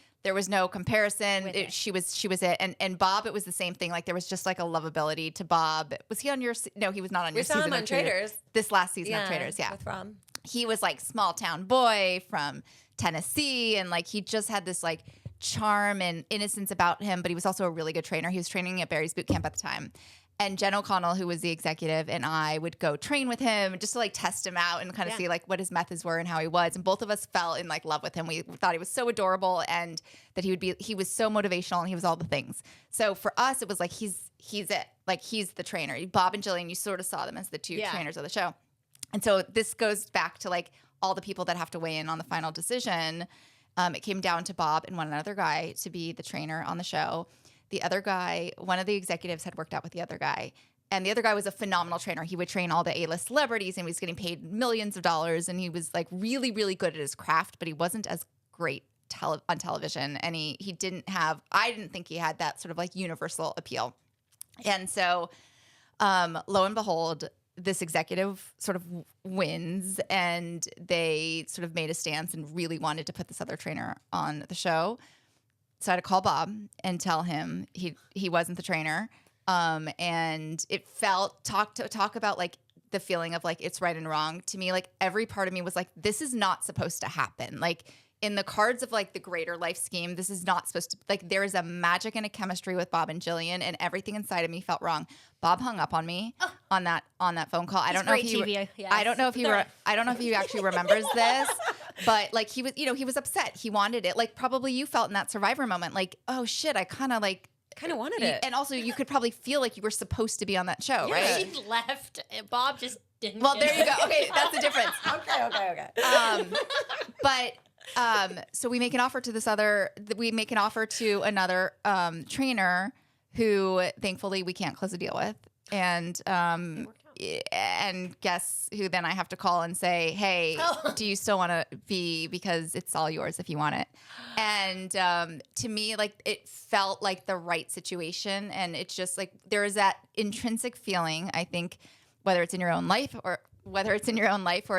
[SPEAKER 3] comparison. She was it. And Bob, it was the same thing. Like there was just like a lovability to Bob. Was he on your? No, he was not on your season. We saw him on Traitors. This last season of Traitors,
[SPEAKER 1] with Rom.
[SPEAKER 3] He was like small town boy from Tennessee, and like he just had this like charm and innocence about him. But he was also a really good trainer. He was training at Barry's boot camp at the time. And Jen O'Connell, who was the executive, and I would go train with him just to like test him out and kind of see like what his methods were and how he was. And both of us fell in like love with him. We thought he was so adorable and that he was so motivational and he was all the things. So for us, it was like he's it. Like he's the trainer. Bob and Jillian, you sort of saw them as the two trainers of the show. And so this goes back to like all the people that have to weigh in on the final decision. It came down to Bob and one other guy to be the trainer on the show. The other guy, one of the executives had worked out with the other guy. And the other guy was a phenomenal trainer. He would train all the A-list celebrities and he was getting paid millions of dollars. And he was like really, really good at his craft, but he wasn't as great on television. And I didn't think he had that sort of like universal appeal. And so lo and behold, this executive sort of wins and they sort of made a stance and really wanted to put this other trainer on the show. So I had to call Bob and tell him he wasn't the trainer. And it felt talk about like the feeling of like it's right and wrong to me. Like every part of me was like, this is not supposed to happen. Like in the cards of like the greater life scheme, this is not supposed to, like there is a magic and a chemistry with Bob and Jillian, and everything inside of me felt wrong. Bob hung up on me on that phone call. I don't know if he actually remembers this, but like he was upset. He wanted it. Like probably you felt in that Survivor moment, like, oh shit, I kind of
[SPEAKER 1] wanted it.
[SPEAKER 3] And also you could probably feel like you were supposed to be on that show, right?
[SPEAKER 2] She left. Bob just didn't.
[SPEAKER 3] Well, there you go. Okay, that's the difference.
[SPEAKER 1] Okay.
[SPEAKER 3] So we make an offer to another trainer who thankfully we can't close a deal with. And guess who then I have to call and say, hey, do you still want to be, because it's all yours if you want it. And to me, like it felt like the right situation. And it's just like there is that intrinsic feeling, I think, whether it's in your own life or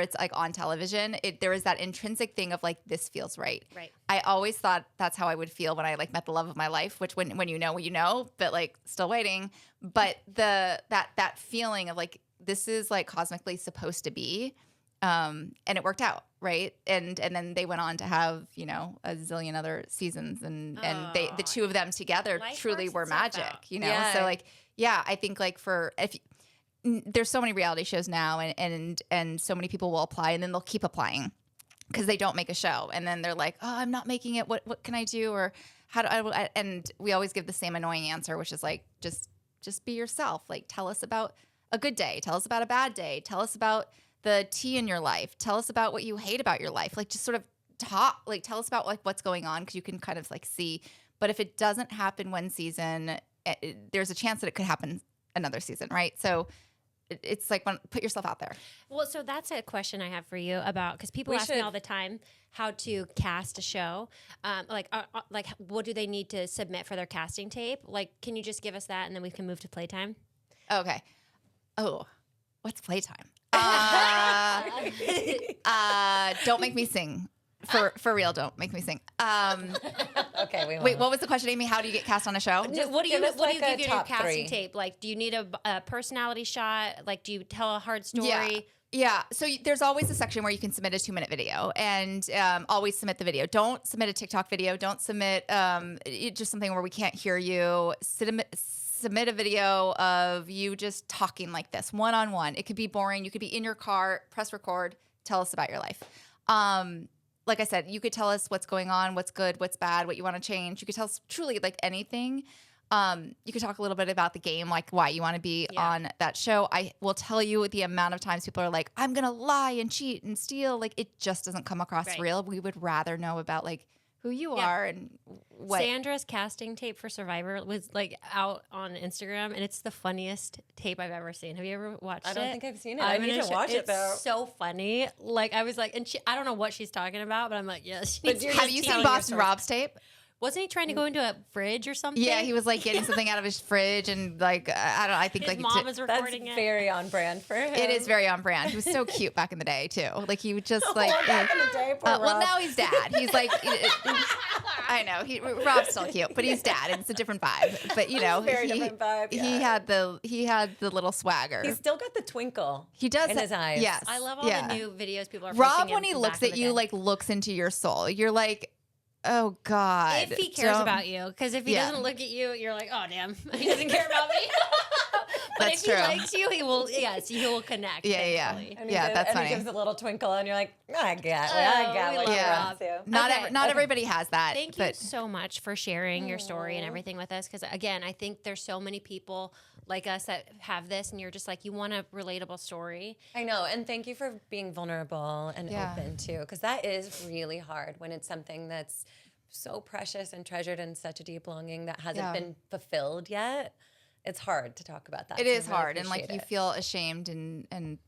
[SPEAKER 3] it's like on television, there is that intrinsic thing of like, this feels right.
[SPEAKER 2] Right.
[SPEAKER 3] I always thought that's how I would feel when I like met the love of my life, which when you know, but like still waiting. But that feeling of like, this is like cosmically supposed to be, and it worked out. Right. And then they went on to have, a zillion other seasons and the two of them together truly were magic,
[SPEAKER 1] Yeah.
[SPEAKER 3] So like, yeah, I think like there's so many reality shows now and so many people will apply and then they'll keep applying because they don't make a show. And then they're like, oh, I'm not making it. What can I do? Or how do I? And we always give the same annoying answer, which is like, just be yourself. Like, tell us about a good day. Tell us about a bad day. Tell us about the tea in your life. Tell us about what you hate about your life. Like, just sort of tell us about like what's going on, because you can kind of like see. But if it doesn't happen one season, there's a chance that it could happen another season, right? So it's like, put yourself out there.
[SPEAKER 2] Well, so that's a question I have for you about, because people ask me all the time how to cast a show. Like what do they need to submit for their casting tape? Like, can you just give us that and then we can move to playtime?
[SPEAKER 3] Okay. Oh, what's playtime? Don't make me sing. For real, don't make me sing.
[SPEAKER 1] Okay,
[SPEAKER 3] wait, what was the question, Amy? How do you get cast on a show?
[SPEAKER 2] What do you give in your casting
[SPEAKER 1] 3.
[SPEAKER 2] tape? Like, do you need a personality shot? Like, do you tell a hard story?
[SPEAKER 3] Yeah. So there's always a section where you can submit a 2-minute video, and always submit the video. Don't submit a TikTok video. Don't submit just something where we can't hear you. Submit a video of you just talking like this, one-on-one. It could be boring. You could be in your car, press record, tell us about your life. Like I said, you could tell us what's going on, what's good, what's bad, what you want to change. You could tell us truly like anything. You could talk a little bit about the game, like why you want to be on that show. I will tell you the amount of times people are like, I'm going to lie and cheat and steal. Like, it just doesn't come across real. We would rather know about like who you are and what.
[SPEAKER 2] Sandra's casting tape for Survivor was like out on Instagram, and it's the funniest tape I've ever seen. Have you ever watched it?
[SPEAKER 1] I don't think I've seen it. I need to watch it though.
[SPEAKER 2] It's so funny. Like, I was like, and I don't know what she's talking about, but I'm like, yes.
[SPEAKER 3] Have you seen Boston Rob's tape?
[SPEAKER 2] Wasn't he trying to go into a fridge or something?
[SPEAKER 3] Yeah, he was like getting something out of his fridge, and like I think
[SPEAKER 2] his
[SPEAKER 3] like
[SPEAKER 2] mom was recording
[SPEAKER 1] That's
[SPEAKER 2] it.
[SPEAKER 1] very on brand for him.
[SPEAKER 3] It is very on brand. He was so cute back in the day too. Like he would just like.
[SPEAKER 1] Back in the day, poor
[SPEAKER 3] well,
[SPEAKER 1] Rob.
[SPEAKER 3] now he's dad. He's like, I know Rob's still cute, but he's dad, and it's a different vibe. But you know,
[SPEAKER 1] very different vibe. Yeah.
[SPEAKER 3] He had the little swagger.
[SPEAKER 1] He's still got the twinkle.
[SPEAKER 3] He does
[SPEAKER 1] in his eyes.
[SPEAKER 3] Yes,
[SPEAKER 2] I love all the new videos people are.
[SPEAKER 3] Rob,
[SPEAKER 2] posting
[SPEAKER 3] when he looks at you, like looks into your soul. You're like, oh God.
[SPEAKER 2] If he cares about you, because if he doesn't look at you, you're like, oh damn, he doesn't care about me. But
[SPEAKER 3] That's
[SPEAKER 2] if he
[SPEAKER 3] true.
[SPEAKER 2] likes you, he will. Yes, he will connect.
[SPEAKER 3] Yeah. That's funny.
[SPEAKER 1] He gives a little twinkle, and you're like, I get
[SPEAKER 2] we
[SPEAKER 1] what
[SPEAKER 2] love
[SPEAKER 1] you're
[SPEAKER 2] Rob.
[SPEAKER 1] up to.
[SPEAKER 3] Not everybody has that.
[SPEAKER 2] Thank you so much for sharing your story and everything with us. Because again, I think there's so many people like us that have this, and you're just like, you want a relatable story.
[SPEAKER 1] I know, and thank you for being vulnerable and open too, because that is really hard when it's something that's so precious and treasured and such a deep longing that hasn't been fulfilled yet. It's hard to talk about that.
[SPEAKER 3] It is hard, and like you feel ashamed and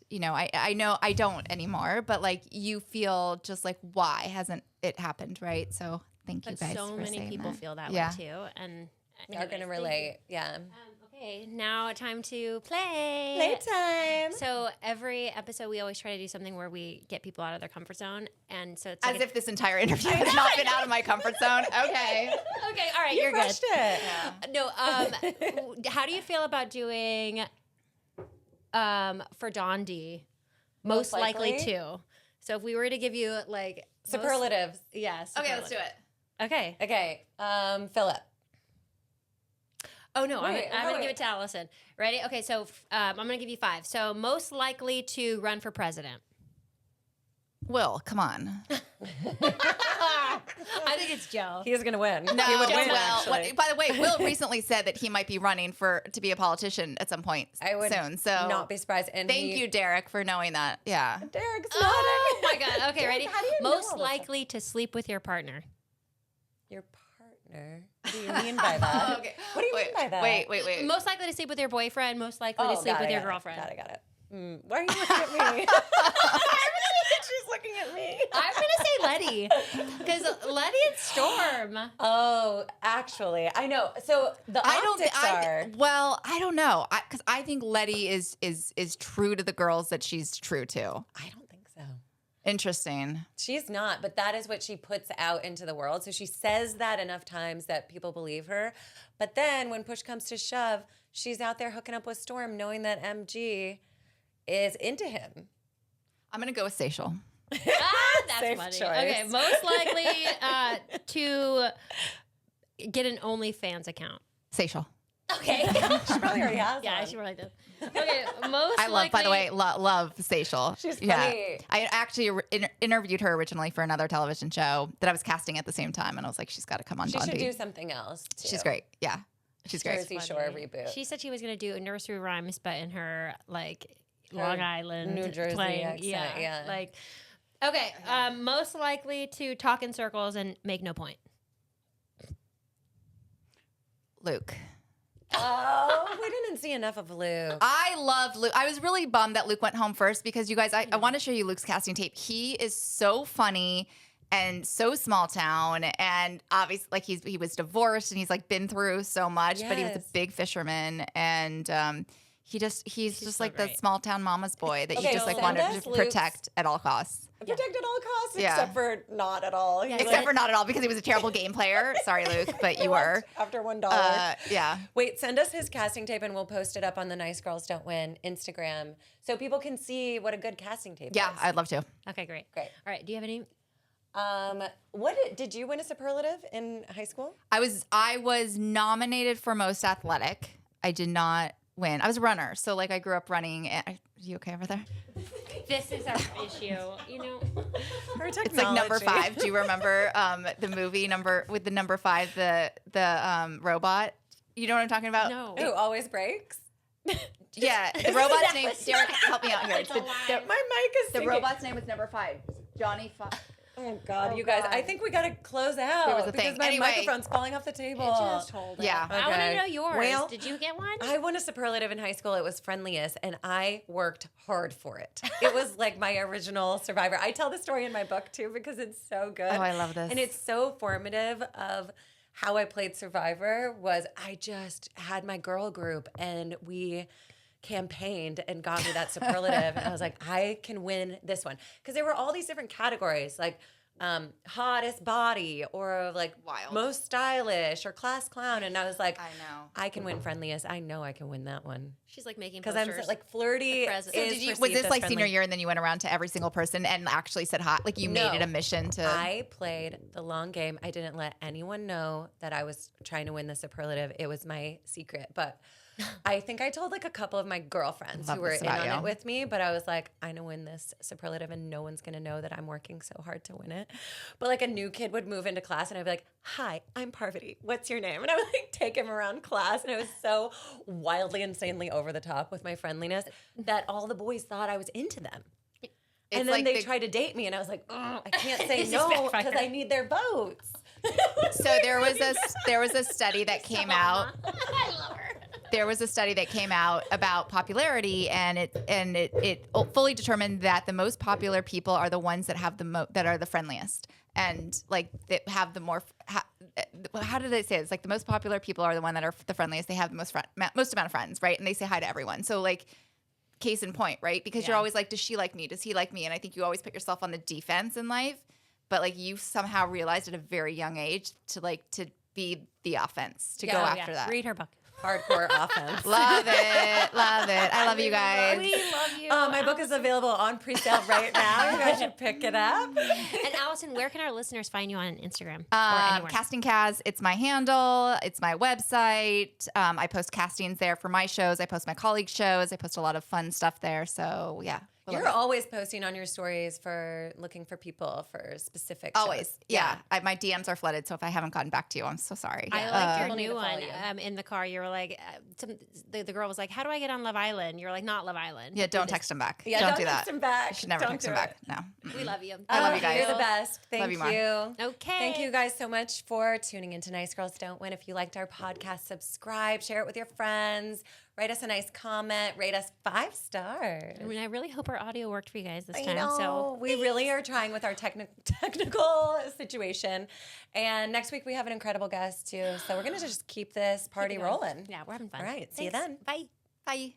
[SPEAKER 3] you know, I know I don't anymore, but like you feel just like, why hasn't it happened, right? So thank you guys.
[SPEAKER 2] So
[SPEAKER 3] for
[SPEAKER 2] many
[SPEAKER 3] saying
[SPEAKER 2] people
[SPEAKER 3] that.
[SPEAKER 2] feel that way too, and
[SPEAKER 1] we are going to relate. Yeah.
[SPEAKER 2] Okay, now time to play.
[SPEAKER 1] Playtime.
[SPEAKER 2] So every episode, we always try to do something where we get people out of their comfort zone, and so it's
[SPEAKER 3] As
[SPEAKER 2] like
[SPEAKER 3] if this entire interview has not been out of my comfort zone. Okay.
[SPEAKER 2] okay, all right, you're good.
[SPEAKER 1] Crushed it.
[SPEAKER 2] No, how do you feel about doing for Don D? Most likely to. So if we were to give you like
[SPEAKER 1] Superlatives.
[SPEAKER 2] Yes.
[SPEAKER 3] Okay, let's do it.
[SPEAKER 2] Okay.
[SPEAKER 1] Okay. Philip.
[SPEAKER 2] Oh no, I'm going to give it to Allison. Ready? Okay, so I'm going to give you 5. So most likely to run for president.
[SPEAKER 3] Will, come on.
[SPEAKER 2] I think it's Joe.
[SPEAKER 1] He's going to win.
[SPEAKER 3] No,
[SPEAKER 1] he would win,
[SPEAKER 3] Will.
[SPEAKER 1] actually.
[SPEAKER 3] By the way, Will recently said that he might be running to be a politician at some point soon. So
[SPEAKER 1] not be surprised. And
[SPEAKER 3] thank you, Derek, for knowing that. Yeah.
[SPEAKER 1] Derek's nodding.
[SPEAKER 2] Oh my God. Okay, ready?
[SPEAKER 1] How do you know
[SPEAKER 2] Most
[SPEAKER 1] all this
[SPEAKER 2] likely to sleep with your partner.
[SPEAKER 1] Your partner? What do you mean by that?
[SPEAKER 3] Okay.
[SPEAKER 1] What do you mean by that?
[SPEAKER 3] Wait.
[SPEAKER 2] Most likely to sleep with your boyfriend. Most likely to sleep with your girlfriend.
[SPEAKER 1] Got it. Why are you looking at me? She's looking at me.
[SPEAKER 2] I'm going to say Letty. Because Letty and Storm.
[SPEAKER 1] Oh, actually, I know. So the optics are.
[SPEAKER 3] Well, I don't know. Because I think Letty is true to the girls that she's true to.
[SPEAKER 1] I don't think so.
[SPEAKER 3] Interesting.
[SPEAKER 1] She's not, but that is what she puts out into the world. So she says that enough times that people believe her. But then when push comes to shove, she's out there hooking up with Storm, knowing that MG is into him.
[SPEAKER 3] I'm going to go with Seychelle.
[SPEAKER 2] That's
[SPEAKER 1] Safe
[SPEAKER 2] funny.
[SPEAKER 1] choice.
[SPEAKER 2] Okay, most likely to get an OnlyFans account.
[SPEAKER 3] Seychelle.
[SPEAKER 2] Okay.
[SPEAKER 1] She probably already has
[SPEAKER 2] Yeah,
[SPEAKER 1] one.
[SPEAKER 2] she probably does. Okay, most
[SPEAKER 3] I love, by the way, love Seychelle.
[SPEAKER 1] She's funny.
[SPEAKER 3] Yeah. I actually interviewed her originally for another television show that I was casting at the same time, and I was like, she's got to come on
[SPEAKER 1] She
[SPEAKER 3] Don
[SPEAKER 1] should
[SPEAKER 3] D.
[SPEAKER 1] do something else, too.
[SPEAKER 3] She's great. Yeah. She's great.
[SPEAKER 1] Jersey Shore reboot.
[SPEAKER 2] She said she was going to do a nursery rhymes, but in her like Long Island,
[SPEAKER 1] New Jersey
[SPEAKER 2] twang.
[SPEAKER 1] accent, yeah.
[SPEAKER 2] Like, Okay, most likely to talk in circles and make no point.
[SPEAKER 3] Luke.
[SPEAKER 1] Oh, we didn't see enough of Luke.
[SPEAKER 3] I love Luke. I was really bummed that Luke went home first because you guys, I want to show you Luke's casting tape. He is so funny and so small town, and obviously like he was divorced and he's like been through so much, but he was a big fisherman, and he's just like
[SPEAKER 2] great.
[SPEAKER 3] the small town mama's boy that you
[SPEAKER 1] Okay,
[SPEAKER 3] just like
[SPEAKER 1] send
[SPEAKER 3] wanted
[SPEAKER 1] us
[SPEAKER 3] to
[SPEAKER 1] Luke's-
[SPEAKER 3] protect at all costs.
[SPEAKER 1] Protect at all costs,
[SPEAKER 3] Yeah.
[SPEAKER 1] except for not at all.
[SPEAKER 2] Yeah,
[SPEAKER 3] Except for not at all because he was a terrible game player. Sorry, Luke, but you were.
[SPEAKER 1] After $1.
[SPEAKER 3] Yeah.
[SPEAKER 1] Wait, send us his casting tape and we'll post it up on the Nice Girls Don't Win Instagram so people can see what a good casting tape
[SPEAKER 3] Yeah,
[SPEAKER 1] is.
[SPEAKER 3] I'd love to.
[SPEAKER 2] Okay, great.
[SPEAKER 1] Great.
[SPEAKER 2] All right, do you have any?
[SPEAKER 1] Did you win a superlative in high school?
[SPEAKER 3] I was nominated for most athletic. I did not win. I was a runner, so like I grew up running. Are you okay over there?
[SPEAKER 2] This is our issue, you know.
[SPEAKER 3] It's like number 5. Do you remember the movie with the number 5, the robot? You know what I'm talking about?
[SPEAKER 2] No.
[SPEAKER 1] Who always breaks?
[SPEAKER 3] Yeah, the robot's name. Derek, help me out here.
[SPEAKER 2] It's a lie.
[SPEAKER 1] My mic is
[SPEAKER 3] The
[SPEAKER 1] singing.
[SPEAKER 3] robot's name was number 5. Johnny.
[SPEAKER 1] Oh God,
[SPEAKER 3] Oh,
[SPEAKER 1] you guys!
[SPEAKER 3] God.
[SPEAKER 1] I think we gotta close out
[SPEAKER 3] There was a
[SPEAKER 1] because
[SPEAKER 3] thing.
[SPEAKER 1] my
[SPEAKER 3] Anyway.
[SPEAKER 1] microphone's falling off the table.
[SPEAKER 2] Just hold it.
[SPEAKER 3] Yeah.
[SPEAKER 2] I want
[SPEAKER 1] Okay.
[SPEAKER 2] to know yours.
[SPEAKER 1] Well,
[SPEAKER 2] Did you get one?
[SPEAKER 1] I won a superlative in high school. It was friendliest, and I worked hard for it. It was like my original Survivor. I tell the story in my book too because it's so good.
[SPEAKER 3] Oh, I love this.
[SPEAKER 1] And it's so formative of how I played Survivor. Was I just had my girl group and we campaigned and got me that superlative, and I was like, I can win this one because there were all these different categories like. Hottest body or like
[SPEAKER 3] Wild.
[SPEAKER 1] most stylish or class clown, and I was like,
[SPEAKER 3] I know.
[SPEAKER 1] I can win friendliest. I know I can win that one
[SPEAKER 2] She's like making
[SPEAKER 1] because
[SPEAKER 2] posters.
[SPEAKER 1] I'm like flirty.
[SPEAKER 2] The president.
[SPEAKER 3] So
[SPEAKER 1] is
[SPEAKER 3] did you, was
[SPEAKER 1] perceived
[SPEAKER 3] this
[SPEAKER 1] as
[SPEAKER 3] like senior
[SPEAKER 1] friendly.
[SPEAKER 3] year and then you went around to every single person and actually said hot? Like you made it a mission to.
[SPEAKER 1] I played the long game. I didn't let anyone know that I was trying to win the superlative. It was my secret, but I think I told like a couple of my girlfriends
[SPEAKER 3] Love
[SPEAKER 1] who were
[SPEAKER 3] this
[SPEAKER 1] in
[SPEAKER 3] about
[SPEAKER 1] on
[SPEAKER 3] you.
[SPEAKER 1] it with me, but I was like, I know win this superlative and no one's gonna know that I'm working so hard to win it. But like a new kid would move into class and I'd be like, hi, I'm Parvati. What's your name? And I would like take him around class, and it was so wildly, insanely over the top with my friendliness that all the boys thought I was into them. And then
[SPEAKER 3] like
[SPEAKER 1] they tried to date me, and I was like, oh, I can't say
[SPEAKER 2] This is
[SPEAKER 1] no
[SPEAKER 2] backfired.
[SPEAKER 1] because I need their votes.
[SPEAKER 3] So there was a study that came out.
[SPEAKER 2] I love her.
[SPEAKER 3] There was a study that came out about popularity, and it fully determined that the most popular people are the ones that have that are the friendliest, and like that have the more. How did they say it? It's like the most popular people are the one that are the friendliest. They have the most amount of friends, right? And they say hi to everyone. So like. Case in point, right? Because you're always like, does she like me? Does he like me? And I think you always put yourself on the defense in life, but like you somehow realized at a very young age to be the offense, to go after that.
[SPEAKER 2] Read her book.
[SPEAKER 1] Hardcore offense.
[SPEAKER 3] Love it. Love it. I love you guys.
[SPEAKER 2] We love you.
[SPEAKER 1] My book is available on pre-sale right now. You guys should pick it up.
[SPEAKER 2] And Allison, where can our listeners find you on Instagram or anywhere?
[SPEAKER 3] Casting Kaz, it's my handle. It's my website. I post castings there for my shows. I post my colleagues' shows. I post a lot of fun stuff there. So yeah.
[SPEAKER 1] You're always posting on your stories for looking for people for specific
[SPEAKER 3] Always.
[SPEAKER 1] shows.
[SPEAKER 3] Yeah. My DMs are flooded. So if I haven't gotten back to you, I'm so sorry.
[SPEAKER 2] I like your
[SPEAKER 1] People need
[SPEAKER 2] new
[SPEAKER 1] to follow
[SPEAKER 2] one
[SPEAKER 1] you.
[SPEAKER 2] in the car. You were like, the girl was like, how do I get on Love Island? You're like, not Love Island.
[SPEAKER 3] Yeah, don't text him back.
[SPEAKER 1] Yeah,
[SPEAKER 3] don't do
[SPEAKER 1] text
[SPEAKER 3] that.
[SPEAKER 1] him back.
[SPEAKER 3] You should never
[SPEAKER 1] Don't
[SPEAKER 3] text
[SPEAKER 1] do
[SPEAKER 3] him back.
[SPEAKER 1] it.
[SPEAKER 3] No.
[SPEAKER 2] We love you.
[SPEAKER 3] I love you guys.
[SPEAKER 1] You're the best. Thank
[SPEAKER 3] Love you more.
[SPEAKER 1] you.
[SPEAKER 2] Okay.
[SPEAKER 1] Thank you guys so much for tuning into Nice Girls Don't Win. If you liked our podcast, subscribe, share it with your friends, write us a nice comment, rate us 5 stars.
[SPEAKER 2] I mean, I really hope our audio worked for you guys this
[SPEAKER 1] I
[SPEAKER 2] time.
[SPEAKER 1] know.
[SPEAKER 2] So
[SPEAKER 1] We really are trying with our technical situation. And next week we have an incredible guest too. So we're going to just keep this party rolling.
[SPEAKER 2] yeah, we're having fun.
[SPEAKER 1] All right. See you
[SPEAKER 2] Thanks.
[SPEAKER 1] then.
[SPEAKER 2] Bye.
[SPEAKER 3] Bye.